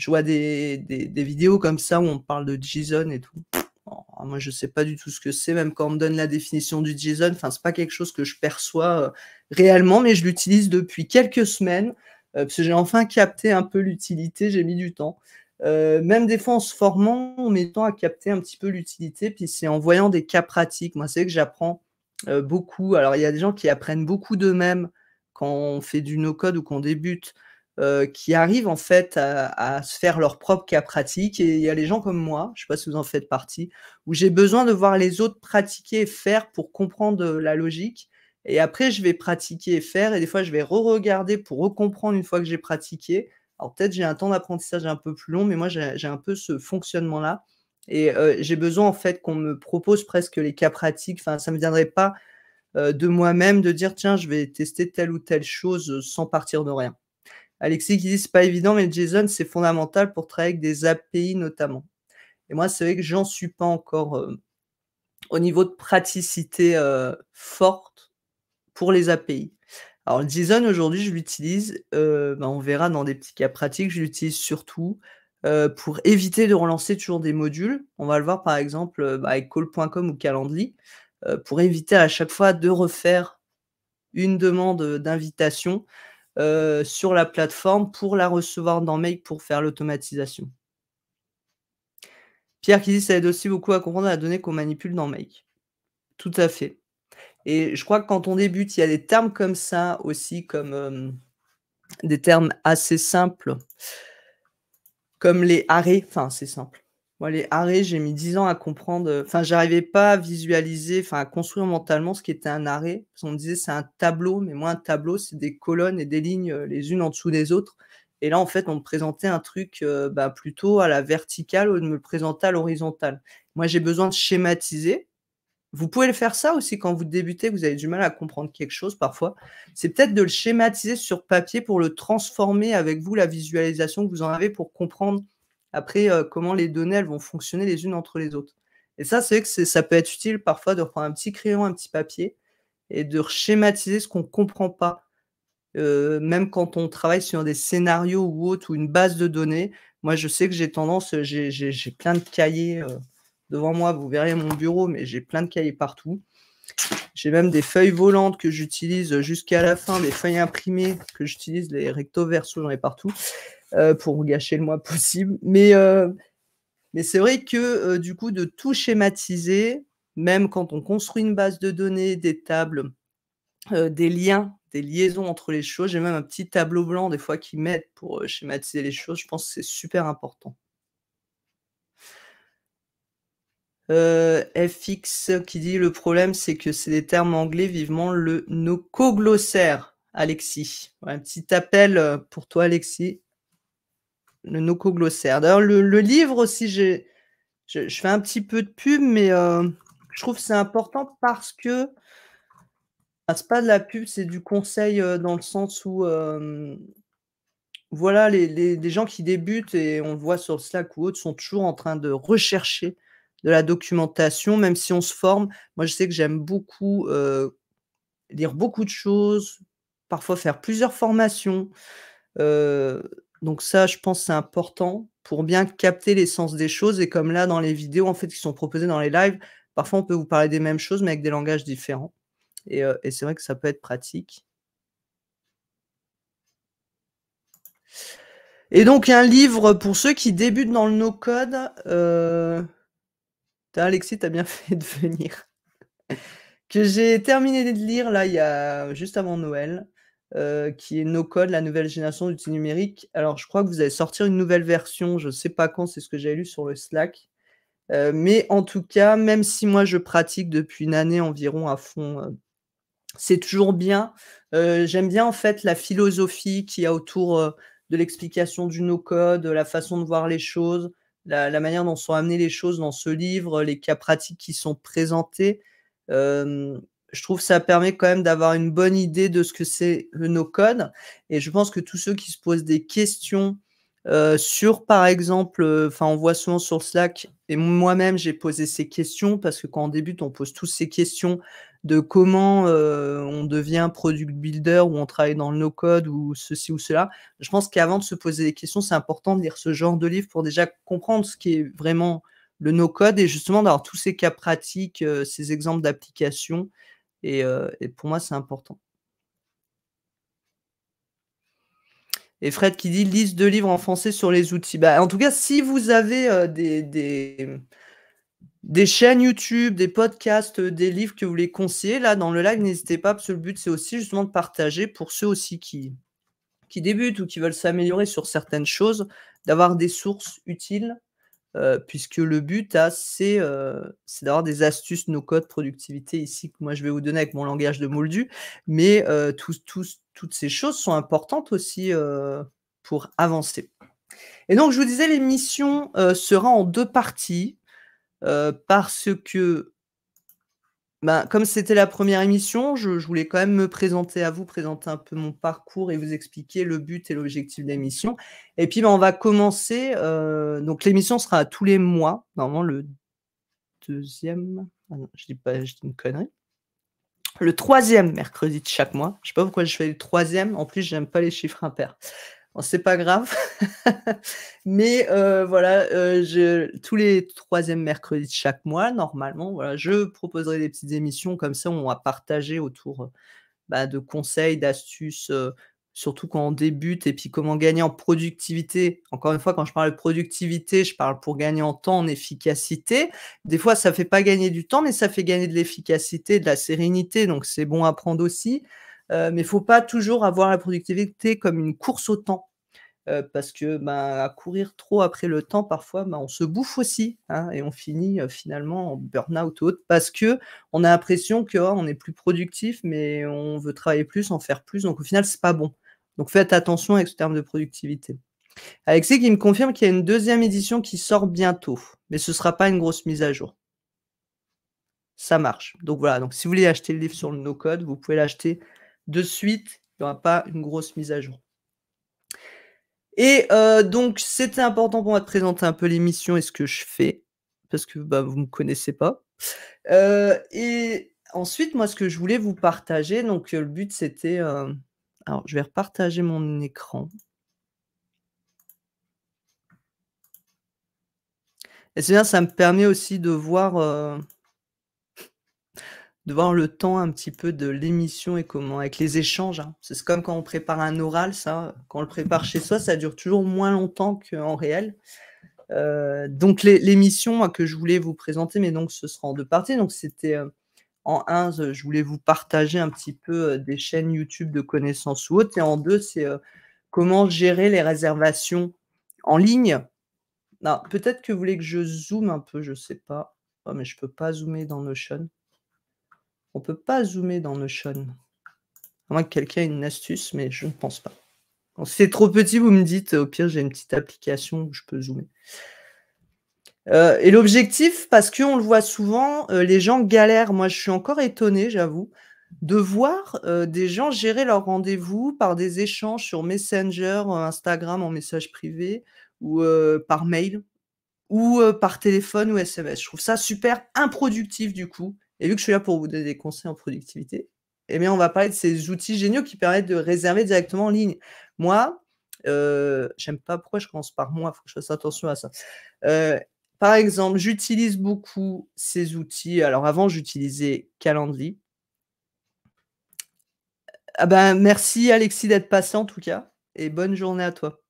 S1: vois des vidéos comme ça où on parle de JSON et tout. Oh, moi je sais pas du tout ce que c'est, même quand on me donne la définition du JSON, enfin c'est pas quelque chose que je perçois, réellement, mais je l'utilise depuis quelques semaines, parce que j'ai enfin capté un peu l'utilité, j'ai mis du temps. Même des fois en se formant, on met du temps à capter un petit peu l'utilité, puis c'est en voyant des cas pratiques. Moi, c'est vrai que j'apprends beaucoup. Alors, il y a des gens qui apprennent beaucoup d'eux-mêmes quand on fait du no-code ou qu'on débute, qui arrivent en fait à se faire leur propre cas pratique et il y a les gens comme moi, je ne sais pas si vous en faites partie, où j'ai besoin de voir les autres pratiquer et faire pour comprendre, la logique et après je vais pratiquer et faire et des fois je vais re-regarder pour recomprendre une fois que j'ai pratiqué. Alors peut-être j'ai un temps d'apprentissage un peu plus long, mais moi j'ai un peu ce fonctionnement-là et j'ai besoin en fait qu'on me propose presque les cas pratiques. Enfin, ça ne me viendrait pas, de moi-même de dire: «Tiens, je vais tester telle ou telle chose», sans partir de rien. Alexis qui dit: «C'est pas évident, mais le JSON, c'est fondamental pour travailler avec des API notamment» et moi, c'est vrai que j'en suis pas encore, au niveau de praticité, forte pour les API. Alors le JSON aujourd'hui, je l'utilise, on verra dans des petits cas pratiques, je l'utilise surtout, pour éviter de relancer toujours des modules. On va le voir par exemple, avec call.com ou Calendly, pour éviter à chaque fois de refaire une demande, d'invitation, sur la plateforme pour la recevoir dans Mail pour faire l'automatisation. Pierre qui dit: «Ça aide aussi beaucoup à comprendre la donnée qu'on manipule dans Make». Tout à fait et je crois que quand on débute, il y a des termes comme ça aussi comme, des termes assez simples comme les arrêts, enfin c'est simple. Moi les arrêts, j'ai mis 10 ans à comprendre, enfin j'arrivais pas à visualiser, enfin à construire mentalement ce qu'était un arrêt. Parce qu'on me disait: «C'est un tableau», mais moi un tableau, c'est des colonnes et des lignes, les unes en dessous des autres et là en fait, on me présentait un truc, plutôt à la verticale au lieu de me le présenter à l'horizontale. Moi j'ai besoin de schématiser. Vous pouvez le faire ça aussi quand vous débutez, que vous avez du mal à comprendre quelque chose parfois. C'est peut-être de le schématiser sur papier pour le transformer avec vous, la visualisation que vous en avez pour comprendre après, comment les données, elles vont fonctionner les unes entre les autres. Et ça, c'est vrai que ça peut être utile parfois de reprendre un petit crayon, un petit papier et de schématiser ce qu'on comprend pas même quand on travaille sur des scénarios ou autres ou une base de données, moi je sais que j'ai tendance, j'ai plein de cahiers, devant moi, vous verrez mon bureau, mais j'ai plein de cahiers partout. J'ai même des feuilles volantes que j'utilise jusqu'à la fin, des feuilles imprimées que j'utilise, les recto verso, j'en ai partout, pour gâcher le moins possible. Mais c'est vrai que, du coup, de tout schématiser, même quand on construit une base de données, des tables, des liens, des liaisons entre les choses, j'ai même un petit tableau blanc des fois qui m'aide pour, schématiser les choses. Je pense que c'est super important. FX qui dit: «Le problème, c'est que c'est des termes anglais, vivement le nocoglossaire», Alexis. Ouais, un petit appel, pour toi Alexis, le nocoglossaire. D'ailleurs le livre aussi, je fais un petit peu de pub, mais je trouve que c'est important parce que c'est pas de la pub, c'est du conseil, dans le sens où, voilà, les gens qui débutent et on le voit sur Slack ou autre, sont toujours en train de rechercher de la documentation, même si on se forme. Moi, je sais que j'aime beaucoup, lire beaucoup de choses, parfois faire plusieurs formations, heu, donc ça, je pense, c'est important pour bien capter l'essence des choses et comme là, dans les vidéos, en fait, qui sont proposées dans les lives, parfois, on peut vous parler des mêmes choses, mais avec des langages différents et c'est vrai que ça peut être pratique. Et donc un livre pour ceux qui débutent dans le no-code, Alexis, tu as bien fait de venir, que j'ai terminé de lire là, il y a juste avant Noël, qui est No Code, la nouvelle génération d'outils numériques. Alors je crois que vous allez sortir une nouvelle version, je sais pas quand, c'est ce que j'avais lu sur le Slack. Mais en tout cas, même si moi je pratique depuis une année environ à fond, c'est toujours bien. J'aime bien en fait la philosophie qu'il y a autour, de l'explication du no-code, la façon de voir les choses, la manière dont sont amenées les choses dans ce livre, les cas pratiques qui sont présentés. Je trouve que ça permet quand même d'avoir une bonne idée de ce que c'est le no-code et je pense que tous ceux qui se posent des questions, sur par exemple, enfin on voit souvent sur Slack et moi-même j'ai posé ces questions parce que quand on débute, on pose tous ces questions de comment, on devient product builder ou on travaille dans le no-code ou ceci ou cela. Je pense qu'avant de se poser des questions, c'est important de lire ce genre de livre pour déjà comprendre ce qui est vraiment le no-code et justement d'avoir tous ces cas pratiques, ces exemples d'applications et pour moi, c'est important. Et Fred qui dit: «Liste de livres en français sur les outils». Bah, en tout cas, si vous avez, des chaînes YouTube, des podcasts, des livres que vous voulez conseiller, là, dans le live, n'hésitez pas, parce que le but, c'est aussi justement de partager pour ceux aussi qui débutent ou qui veulent s'améliorer sur certaines choses, d'avoir des sources utiles, puisque le but, c'est d'avoir des astuces no code productivité ici que moi je vais vous donner avec mon langage de Moldu. Mais, toutes ces choses sont importantes aussi, pour avancer. Et donc je vous disais l'émission, sera en 2 parties, parce que ben, comme c'était la première émission, je voulais quand même me présenter à vous, présenter un peu mon parcours et vous expliquer le but et l'objectif de l'émission. Et puis, ben, on va commencer, donc l'émission sera tous les mois, normalement le deuxième. Ah non, je dis une connerie. Le troisième mercredi de chaque mois. Je sais pas pourquoi je fais le troisième. En plus, j'aime pas les chiffres impairs. Bon, c'est pas grave. Mais voilà, je tous les troisièmes mercredis de chaque mois, normalement, voilà, je proposerai des petites émissions comme ça, on va partager autour, bah, de conseils, d'astuces, surtout quand on débute et puis comment gagner en productivité. Encore une fois, quand je parle de productivité, je parle pour gagner en temps, en efficacité. Des fois, ça fait pas gagner du temps, mais ça fait gagner de l'efficacité, de la sérénité, donc c'est bon à prendre aussi. Mais il faut pas toujours avoir la productivité comme une course au temps. Parce que, ben, à courir trop après le temps, parfois, ben, on se bouffe aussi, hein et on finit, finalement en burn-out ou autre parce qu'on a l'impression que, oh, on est plus productif, mais on veut travailler plus, en faire plus, donc au final, c'est pas bon. Donc faites attention avec ce terme de productivité. Alexis qui me confirme qu'il y a une deuxième édition qui sort bientôt, mais ce sera pas une grosse mise à jour. Ça marche. Donc voilà, donc si vous voulez acheter le livre sur le no code, vous pouvez l'acheter de suite, il y aura pas une grosse mise à jour. Et donc c'était important pour moi de présenter un peu l'émission et ce que je fais, parce que, bah, vous me connaissez pas. Et ensuite, moi, ce que je voulais vous partager, donc le but c'était, Alors, je vais repartager mon écran. Et c'est bien, ça me permet aussi de voir le temps un petit peu de l'émission et comment avec les échanges, hein. C'est comme quand on prépare un oral, ça, quand on le prépare chez soi, ça dure toujours moins longtemps qu'en réel. Donc l'émission, moi, que je voulais vous présenter, mais donc ce sera en 2 parties. Donc c'était, en un, je voulais vous partager un petit peu, des chaînes YouTube de connaissances ou autres, et en 2, c'est, comment gérer les réservations en ligne. Non, peut-être que vous voulez que je zoome un peu, je sais pas. Oh, mais je peux pas zoomer dans Notion. On peut pas zoomer dans Notion. À moins que quelqu'un ait une astuce, mais je ne pense pas. Bon, si c'est trop petit, vous me dites, au pire, j'ai une petite application où je peux zoomer. Et l'objectif, parce qu'on le voit souvent, les gens galèrent. Moi, je suis encore étonnée, j'avoue, de voir, des gens gérer leurs rendez-vous par des échanges sur Messenger, Instagram en message privé ou, par mail ou, par téléphone ou SMS. Je trouve ça super improductif du coup, et vu que je suis là pour vous donner des conseils en productivité, eh bien, on va parler de ces outils géniaux qui permettent de réserver directement en ligne. Moi, j'aime pas pourquoi je commence par moi, il faut que je fasse attention à ça. Heu, Par exemple, j'utilise beaucoup ces outils. Alors avant, j'utilisais Calendly. Ah ben, merci Alexis d'être passé en tout cas, et bonne journée à toi.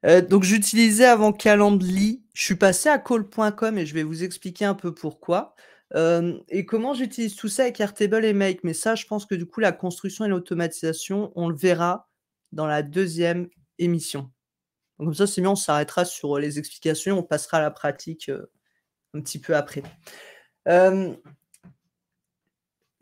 S1: Donc j'utilisais avant Calendly, je suis passé à Call.com et je vais vous expliquer un peu pourquoi. Et comment j'utilise tout ça avec Airtable et Make, mais ça, je pense que du coup, la construction et l'automatisation, on le verra dans la deuxième émission. Donc comme ça, c'est bien, on s'arrêtera sur, les explications, on passera à la pratique, un petit peu après. Hem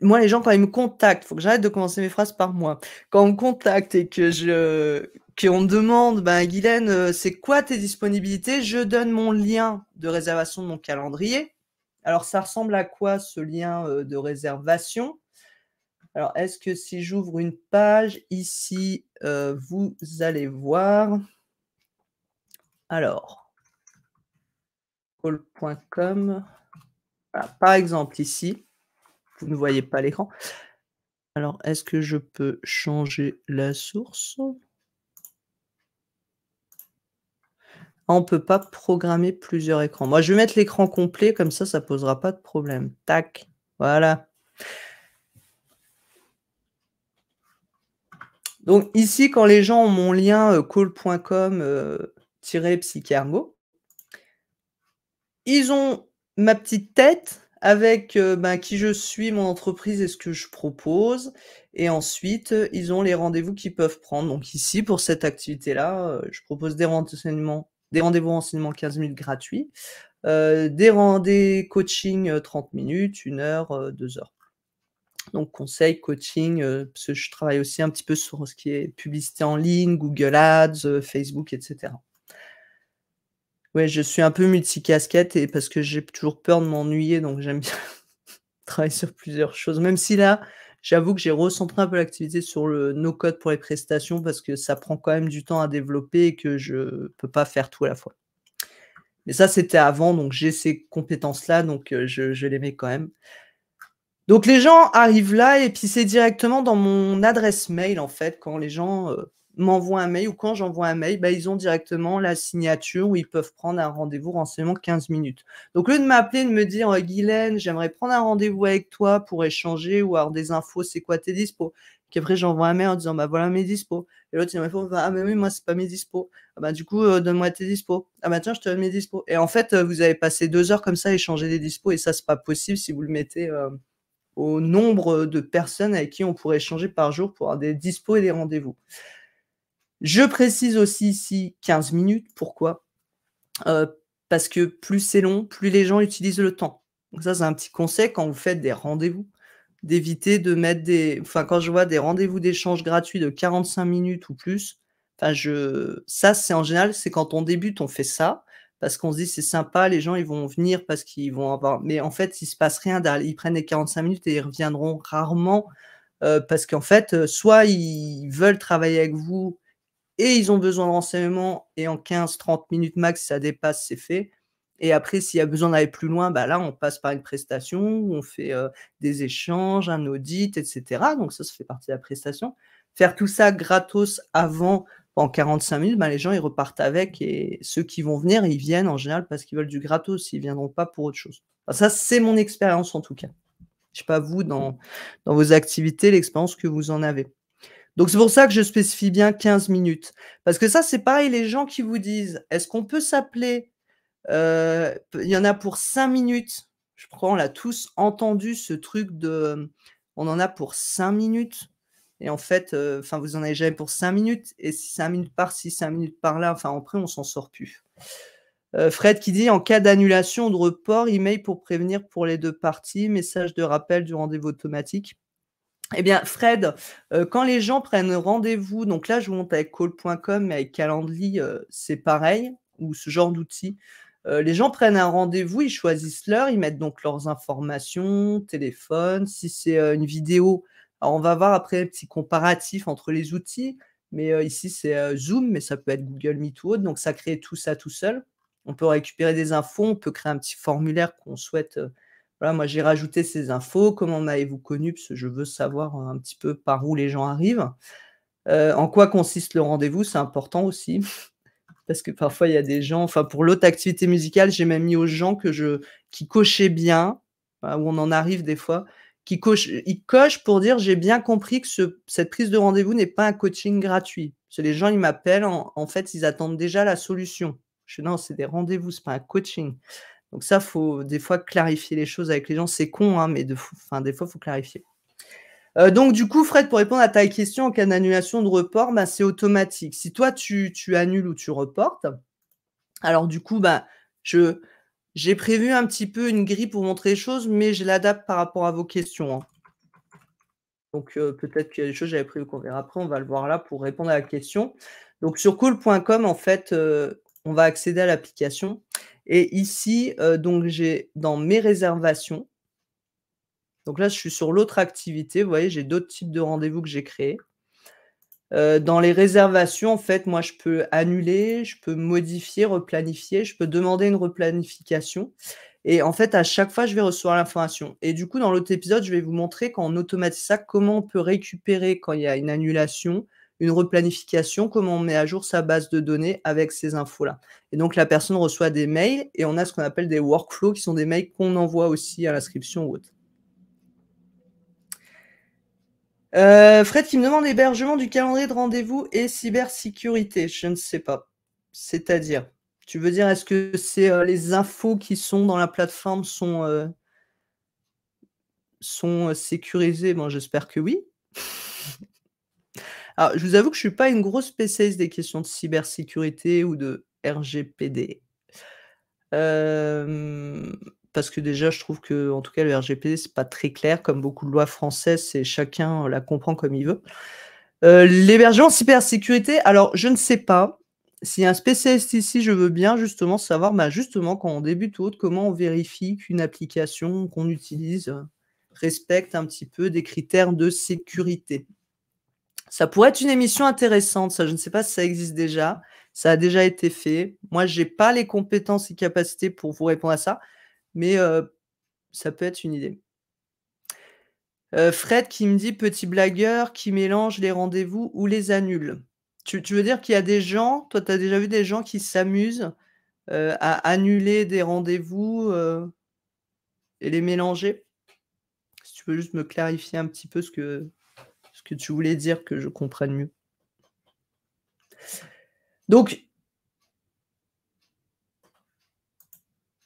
S1: Moi, les gens, quand ils me contactent, faut que j'arrête de commencer mes phrases par moi. Quand on me contacte et qu'on me demande: «Ben, Guylaine, c'est quoi tes disponibilités?» Je donne mon lien de réservation de mon calendrier. Alors, ça ressemble à quoi ce lien, de réservation? Alors, est-ce que si j'ouvre une page ici, vous allez voir. Alors, call.com. Voilà, par exemple ici, vous ne voyez pas l'écran. Alors, est-ce que je peux changer la source? Ah, on peut pas programmer plusieurs écrans. Moi, je vais mettre l'écran complet, comme ça posera pas de problème. Tac, voilà. Donc ici, quand les gens ont mon lien, call.com, tiret psychergo, ils ont ma petite tête avec, ben, qui je suis, mon entreprise et ce que je propose, et ensuite, ils ont les rendez-vous qu'ils peuvent prendre. Donc ici, pour cette activité-là, je propose des rendez-vous renseignements 15 minutes gratuits, des coachings, 30 minutes, 1 heure, 2 heures. Donc conseil, coaching, parce que je travaille aussi un petit peu sur ce qui est publicité en ligne, Google Ads, Facebook, et cetera. Ouais, je suis un peu multicasquette, et parce que j'ai toujours peur de m'ennuyer, donc j'aime bien travailler sur plusieurs choses. Même si là, j'avoue que j'ai recentré un peu l'activité sur le no code pour les prestations, parce que ça prend quand même du temps à développer et que je peux pas faire tout à la fois. Mais ça, c'était avant, donc j'ai ces compétences-là, donc je les mets quand même. Donc les gens arrivent là et puis c'est directement dans mon adresse mail, en fait, quand les gens, m'envoient un mail ou quand j'envoie un mail, bah, ils ont directement la signature où ils peuvent prendre un rendez-vous renseignement 15 minutes. Donc au lieu de m'appeler, de me dire: «Guylaine, j'aimerais prendre un rendez-vous avec toi pour échanger ou avoir des infos, c'est quoi tes dispos?» Qu'après j'envoie un mail en disant: «Bah, voilà mes dispos», et l'autre il me répond: «Ah mais oui, moi c'est pas mes dispos». «Ah bah, du coup, donne-moi tes dispos». «Ah bah, tiens, je te donne mes dispos», et en fait, vous avez passé 2 heures comme ça à échanger des dispos, et ça, c'est pas possible si vous le mettez, au nombre de personnes avec qui on pourrait échanger par jour pour avoir des dispos et des rendez-vous. Je précise aussi ici 15 minutes. Pourquoi? Parce que plus c'est long, plus les gens utilisent le temps. Donc ça, c'est un petit conseil quand vous faites des rendez-vous, d'éviter de mettre quand je vois des rendez-vous d'échange gratuits de 45 minutes ou plus, ça, c'est en général, c'est quand on débute, on fait ça, parce qu'on se dit: «C'est sympa, les gens, ils vont venir parce qu'ils vont avoir», mais en fait, il se passe rien derrière. Ils prennent les 45 minutes et ils reviendront rarement, parce qu'en fait, soit ils veulent travailler avec vous et ils ont besoin de renseignements, et en 15-30 minutes max, si ça dépasse, c'est fait, et après s'il y a besoin d'aller plus loin, bah, là, on passe par une prestation où on fait, des échanges, un audit et cetera, donc ça fait partie de la prestation. Faire tout ça gratos avant, pendant 45 minutes, bah, les gens, ils repartent avec et ceux qui vont venir, ils viennent en général parce qu'ils veulent du gratos, ils viendront pas pour autre chose. Enfin, ça, c'est mon expérience en tout cas. Je sais pas vous, dans vos activités, l'expérience que vous en avez. Donc c'est pour ça que je spécifie bien 15 minutes. Parce que ça, c'est pareil, les gens qui vous disent: «Est-ce qu'on peut s'appeler?» Il y en a pour 5 minutes. Je crois on l'a tous entendu ce truc de, on en a pour 5 minutes et en fait, enfin vous en avez jamais pour 5 minutes et si 5 minutes par-ci, 5 minutes par-là, enfin après on s'en sort plus. Fred qui dit: «En cas d'annulation ou de report, email pour prévenir pour les 2 parties, message de rappel du rendez-vous automatique». Eh bien Fred, quand les gens prennent rendez-vous, donc là je vous montre avec call.com, mais avec Calendly, c'est pareil ou ce genre d'outils. Les gens prennent un rendez-vous, ils choisissent l'heure, ils mettent donc leurs informations, téléphone. Si c'est, une vidéo, alors on va voir après un petit comparatif entre les outils, mais ici c'est, Zoom, mais ça peut être Google Meet ou autre, donc ça crée tout ça tout seul. On peut récupérer des infos, on peut créer un petit formulaire qu'on souhaite, voilà, moi j'ai rajouté ces infos, comment m'avez-vous connu? Parce que je veux savoir, un petit peu par où les gens arrivent. En quoi consiste le rendez-vous? C'est important aussi, parce que parfois il y a des gens, enfin pour l'autre activité musicale, j'ai même mis aux gens qui cochaient bien, où on en arrive des fois, ils cochent pour dire: «J'ai bien compris que cette prise de rendez-vous n'est pas un coaching gratuit». Parce que les gens, ils m'appellent, en fait, ils attendent déjà la solution. Je fais: «Non, c'est des rendez-vous, c'est pas un coaching». Donc ça, faut des fois clarifier les choses avec les gens. C'est con, hein, mais des fois, faut clarifier. Donc du coup, Fred, pour répondre à ta question, en cas d'annulation, de report, bah, c'est automatique. Si toi, tu annules ou tu reportes, alors du coup, bah, je j'ai prévu un petit peu une grille pour montrer les choses, mais je l'adapte par rapport à vos questions, hein. Donc peut-être qu'il y a des choses que j'avais prévues qu'on verra après, on va le voir là pour répondre à la question. Donc sur call.com, en fait, on va accéder à l'application et ici, donc j'ai dans mes réservations, donc là, je suis sur l'autre activité, vous voyez, j'ai d'autres types de rendez-vous que j'ai créés. Dans les réservations, en fait, moi, je peux annuler, je peux modifier, replanifier, je peux demander une replanification et en fait, à chaque fois, je vais recevoir l'information et du coup, dans l'autre épisode, je vais vous montrer quand on automatise ça, comment on peut récupérer quand il y a une annulation, une replanification, comment on met à jour sa base de données avec ces infos-là et donc la personne reçoit des mails et on a ce qu'on appelle des workflows qui sont des mails qu'on envoie aussi à l'inscription ou autre. Fred qui me demande: «Hébergement du calendrier de rendez-vous et cybersécurité». Je ne sais pas. C'est-à-dire? Tu veux dire, est-ce que c'est, les infos qui sont dans la plateforme sont sécurisées? Bon, j'espère que oui. Alors, je vous avoue que je suis pas une grosse spécialiste des questions de cybersécurité ou de RGPD. Hem, Parce que déjà, je trouve que, en tout cas, le RGPD, c'est pas très clair. Comme beaucoup de lois françaises, c'est chacun la comprend comme il veut. L'hébergement cybersécurité, alors je ne sais pas. S'il y a un spécialiste ici, je veux bien justement savoir, bah, justement quand on débute ou autre, comment on vérifie qu'une application qu'on utilise, respecte un petit peu des critères de sécurité. Ça pourrait être une émission intéressante, ça, je ne sais pas si ça existe déjà. Ça a déjà été fait. Moi, j'ai pas les compétences et capacités pour vous répondre à ça, mais ça peut être une idée. Fred qui me dit: «Petit blagueur qui mélange les rendez-vous ou les annule». Tu veux dire qu'il y a des gens, toi tu as déjà vu des gens qui s'amusent, à annuler des rendez-vous, et les mélanger? Si tu peux juste me clarifier un petit peu ce que tu voulais dire, que je comprenne mieux. Donc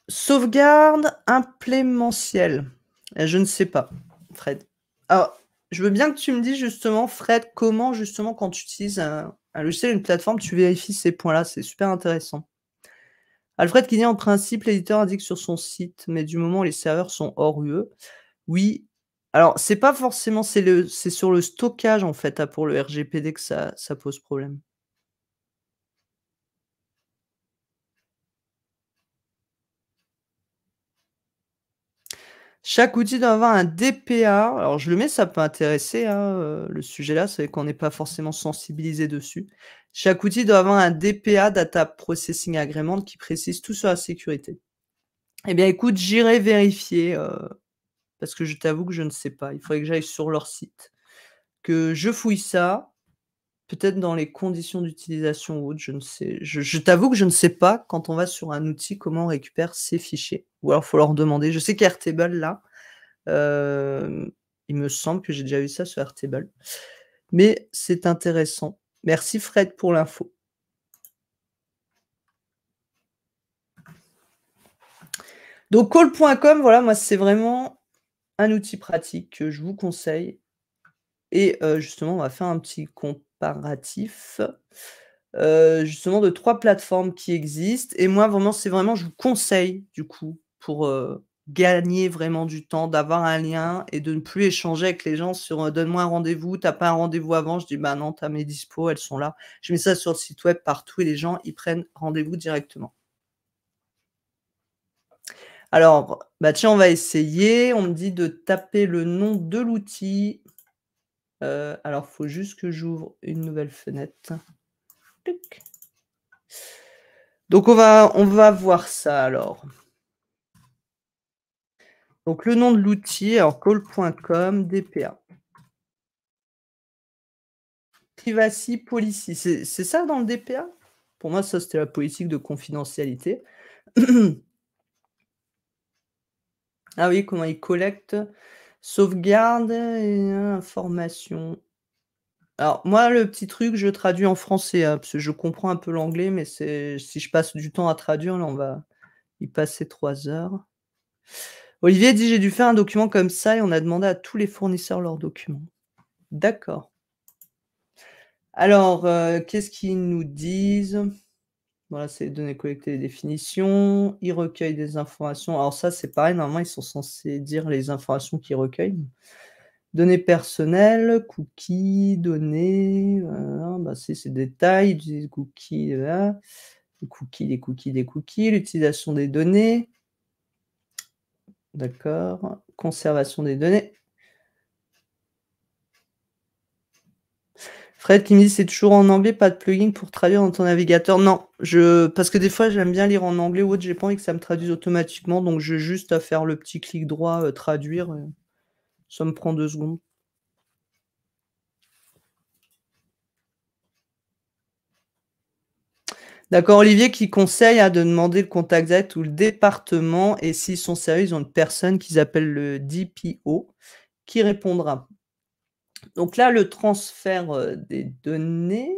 S1: sauvegarde implémentielle, je ne sais pas, Fred. Alors, je veux bien que tu me dises justement, Fred, comment justement quand tu utilises un logiciel, une plateforme, tu vérifies ces points-là, c'est super intéressant. Alfred qui dit: «En principe, l'éditeur indique sur son site, mais du moment où les serveurs sont hors UE». Oui, alors c'est pas forcément, c'est sur le stockage en fait, pour le RGPD que ça pose problème. Chaque outil doit avoir un DPA. Alors je le mets, ça peut intéresser, hein, le sujet là, c'est qu'on n'est pas forcément sensibilisé dessus. Chaque outil doit avoir un DPA, Data Processing Agreement, qui précise tout sur la sécurité. Eh bien, écoute, j'irai vérifier, parce que je t'avoue que je ne sais pas. Il faudrait que j'aille sur leur site, que je fouille ça, peut-être dans les conditions d'utilisation ou autre, je ne sais. Je t'avoue que je ne sais pas quand on va sur un outil comment on récupère ces fichiers ou alors faut leur demander. Je sais qu'Airtable là, il me semble que j'ai déjà vu ça sur Airtable, mais c'est intéressant. Merci Fred pour l'info. Donc call.com, voilà, moi c'est vraiment un outil pratique que je vous conseille et justement on va faire un petit comparatif, justement de 3 plateformes qui existent et moi vraiment c'est vraiment je vous conseille du coup pour, gagner vraiment du temps, d'avoir un lien et de ne plus échanger avec les gens sur, «Donne-moi un rendez-vous, tu as pas un rendez-vous avant?» Je dis: «Bah non, tu as mes dispos, elles sont là». Je mets ça sur le site web partout et les gens, ils prennent rendez-vous directement. Alors, bah, tiens, on va essayer. On me dit de taper le nom de l'outil. Alors, faut juste que j'ouvre une nouvelle fenêtre. Tuc. Donc on va voir ça alors. Donc le nom de l'outil, alors call.com DPA. Privacy Policy, c'est ça dans le DPA? Pour moi, ça, c'était la politique de confidentialité. Ah oui, comment ils collectent, sauvegarde et information. Alors moi, le petit truc, je traduis en français, parce que je comprends un peu l'anglais, mais c'est si je passe du temps à traduire, là, on va y passer 3 heures. Olivier dit: «J'ai dû faire un document comme ça et on a demandé à tous les fournisseurs leurs documents». D'accord. Alors, qu'est-ce qu'ils nous disent? Voilà, c'est les données collectées, les définitions. Ils recueillent des informations. Alors ça, c'est pareil, normalement, ils sont censés dire les informations qu'ils recueillent. Données personnelles, cookies, données, bah, c'est détails, ils utilisent cookies, les cookies, les cookies, des cookies, l'utilisation des données. D'accord. Conservation des données. Fred qui me dit: «C'est toujours en anglais, pas de plugin pour traduire dans ton navigateur?» Non, parce que des fois, j'aime bien lire en anglais ou autre, j'ai pas envie que ça me traduise automatiquement, donc j'ai juste à faire le petit clic droit, traduire, ça me prend 2 secondes. D'accord, Olivier qui conseille, de demander le contact direct ou le département et s'ils sont sérieux, ils ont une personne qu'ils appellent le DPO qui répondra. Donc là, le transfert, des données,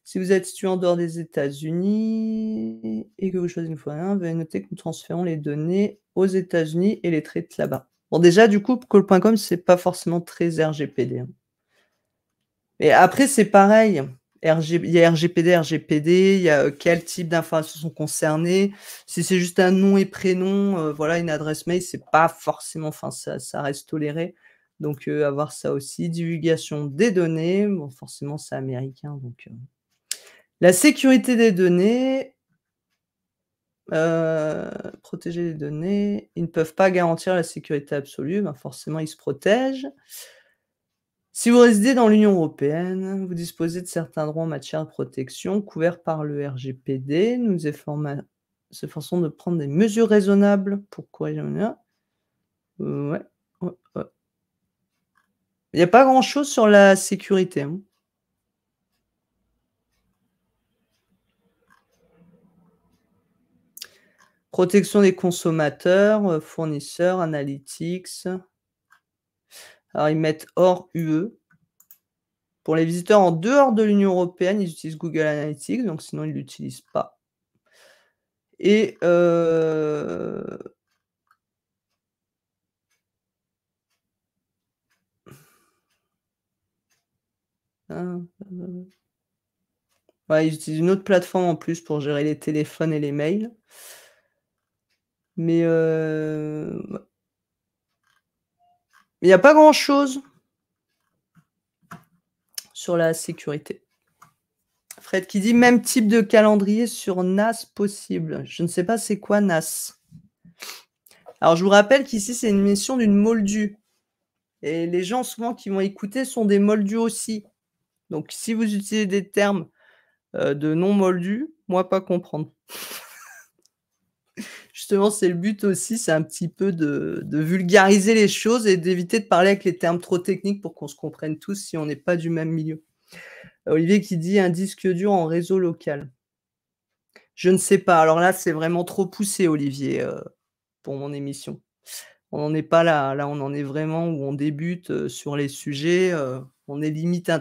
S1: si vous êtes situé en dehors des États-Unis et que vous choisissez une fois un, veuillez noter que nous transférons les données aux États-Unis et les traitent là-bas. Bon déjà du coup, call.com, c'est pas forcément très RGPD, hein. Mais après c'est pareil, il y a RGPD, RGPD, il y a, quel type d'informations sont concernées. Si c'est juste un nom et prénom, voilà, une adresse mail, c'est pas forcément enfin ça reste toléré. Donc à voir ça aussi. Divulgation des données, bon forcément c'est américain donc la sécurité des données, protéger les données, ils ne peuvent pas garantir la sécurité absolue, ben, forcément ils se protègent. Si vous résidez dans l'Union européenne, vous disposez de certains droits en matière de protection couverts par le RGPD. Nous s'efforçons de prendre des mesures raisonnables pour corriger ouais, ouais, ouais. Il y a pas grand chose sur la sécurité, hein. Protection des consommateurs, fournisseurs, analytics. Alors ils mettent hors UE. Pour les visiteurs en dehors de l'Union européenne, ils utilisent Google Analytics, donc sinon ils l'utilisent pas et ouais, ils utilisent une autre plateforme en plus pour gérer les téléphones et les mails. Mais ouais, il y a pas grand chose sur la sécurité. Fred qui dit: «Même type de calendrier sur NAS possible». Je ne sais pas c'est quoi NAS? Alors je vous rappelle qu'ici c'est une mission d'une moldue et les gens souvent qui vont écouter sont des moldus aussi. Donc si vous utilisez des termes, de non moldus, moi pas comprendre. Justement, c'est le but aussi, c'est un petit peu de vulgariser les choses et d'éviter de parler avec les termes trop techniques pour qu'on se comprenne tous si on n'est pas du même milieu. Olivier qui dit: «Un disque dur en réseau local». Je ne sais pas, alors là, c'est vraiment trop poussé Olivier, pour mon émission. On n'en est pas là, là on en est vraiment où on débute, sur les sujets, on est limite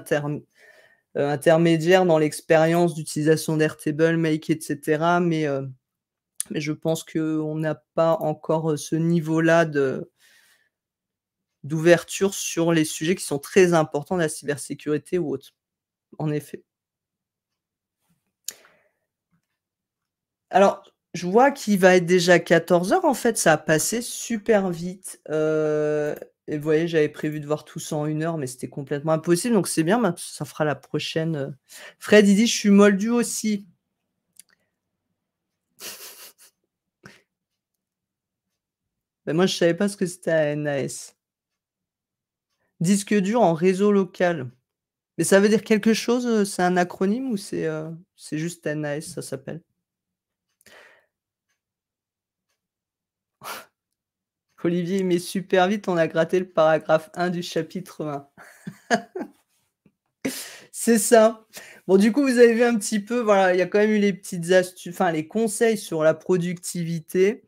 S1: intermédiaire dans l'expérience d'utilisation d'Airtable, Make et cetera, mais je pense qu'on n'a pas encore, ce niveau-là d'ouverture sur les sujets qui sont très importants de la cybersécurité ou autres, en effet. Alors, je vois qu'il va être déjà 14 heures. En fait, ça a passé super vite, et vous voyez, j'avais prévu de voir tout ça en 1 heure, mais c'était complètement impossible, donc c'est bien, bah, ça fera la prochaine, Fred, il dit: «Je suis moldu aussi». Bah, moi, je savais pas ce que c'était un NAS. Disque dur en réseau local. Mais ça veut dire quelque chose, c'est un acronyme ou c'est juste NAS, ça s'appelle? Olivier, il met super vite, on a gratté le paragraphe 1 du chapitre 1. C'est ça. Bon, du coup, vous avez vu un petit peu, voilà, il y a quand même eu les petites astuces, enfin, les conseils sur la productivité,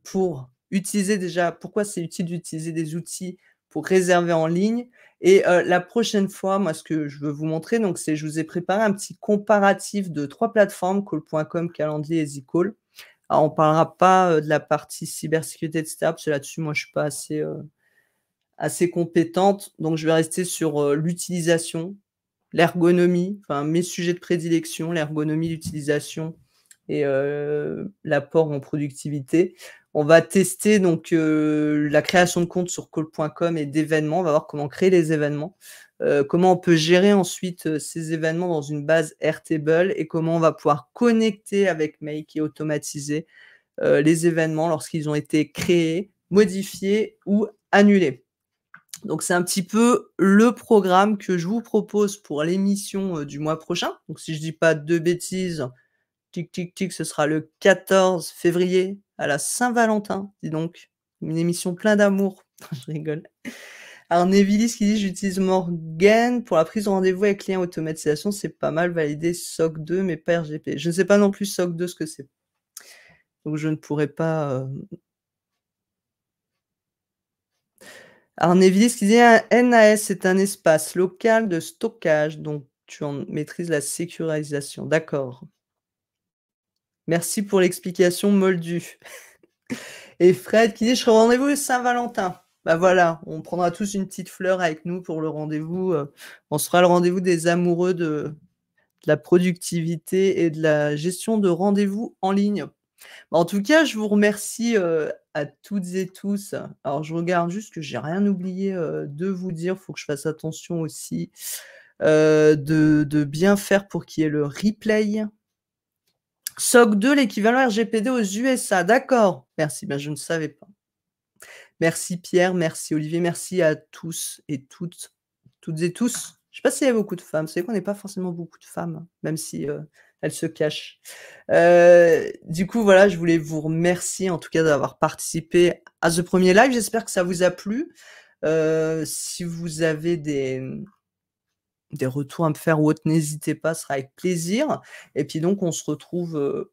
S1: pour utiliser déjà pourquoi c'est utile d'utiliser des outils pour réserver en ligne et la prochaine fois, moi, ce que je veux vous montrer, donc c'est je vous ai préparé un petit comparatif de 3 plateformes, Call.com, Calendly et ZCall. Alors, on parlera pas, de la partie cybersécurité et cetera, parce que là-dessus, moi, je suis pas assez compétente, donc je vais rester sur, l'utilisation, l'ergonomie, enfin mes sujets de prédilection, l'ergonomie, l'utilisation et l'apport en productivité. On va tester donc, la création de compte sur call.com et d'événements. On va voir comment créer les événements, comment on peut gérer ensuite, ces événements dans une base Airtable et comment on va pouvoir connecter avec Make et automatiser, les événements lorsqu'ils ont été créés, modifiés ou annulés. Donc c'est un petit peu le programme que je vous propose pour l'émission, du mois prochain. Donc si je dis pas de bêtises, tic tic tic, ce sera le 14 février à la Saint-Valentin, dis donc. Une émission plein d'amour. Je rigole. Arnevillis qui dit: «J'utilise Morgan pour la prise de rendez-vous avec client automatisation, c'est pas mal validé SOC 2 mais pas RGPD». Je ne sais pas non plus SOC 2 ce que c'est. Donc je ne pourrais pas, Arnevillis qui dit: «Un NAS, c'est un espace local de stockage, donc tu en maîtrises la sécurisation». D'accord. Merci pour l'explication moldue. Et Fred qui dit: «Je serai au rendez-vous le Saint-Valentin». Bah, voilà, on prendra tous une petite fleur avec nous pour le rendez-vous, on se fera le rendez-vous des amoureux de la productivité et de la gestion de rendez-vous en ligne. Bah, en tout cas, je vous remercie, à toutes et tous. Alors je regarde juste que j'ai rien oublié, de vous dire. Faut que je fasse attention aussi, de bien faire pour qu'il y ait le replay. SOC 2, l'équivalent RGPD aux USA, d'accord. Merci, ben, je ne savais pas. Merci Pierre, merci Olivier, merci à tous et toutes et tous. Je sais pas s'il y a beaucoup de femmes, c'est vrai qu'on n'est pas forcément beaucoup de femmes, hein, même si, elles se cachent. Du coup, voilà, je voulais vous remercier en tout cas d'avoir participé à ce premier live. J'espère que ça vous a plu. Si vous avez des retours à me faire ou autre, n'hésitez pas, ce sera avec plaisir. Et puis donc on se retrouve,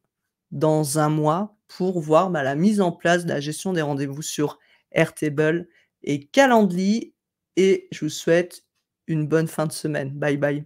S1: dans un mois pour voir, bah, la mise en place de la gestion des rendez-vous sur Airtable et Calendly et je vous souhaite une bonne fin de semaine. Bye bye.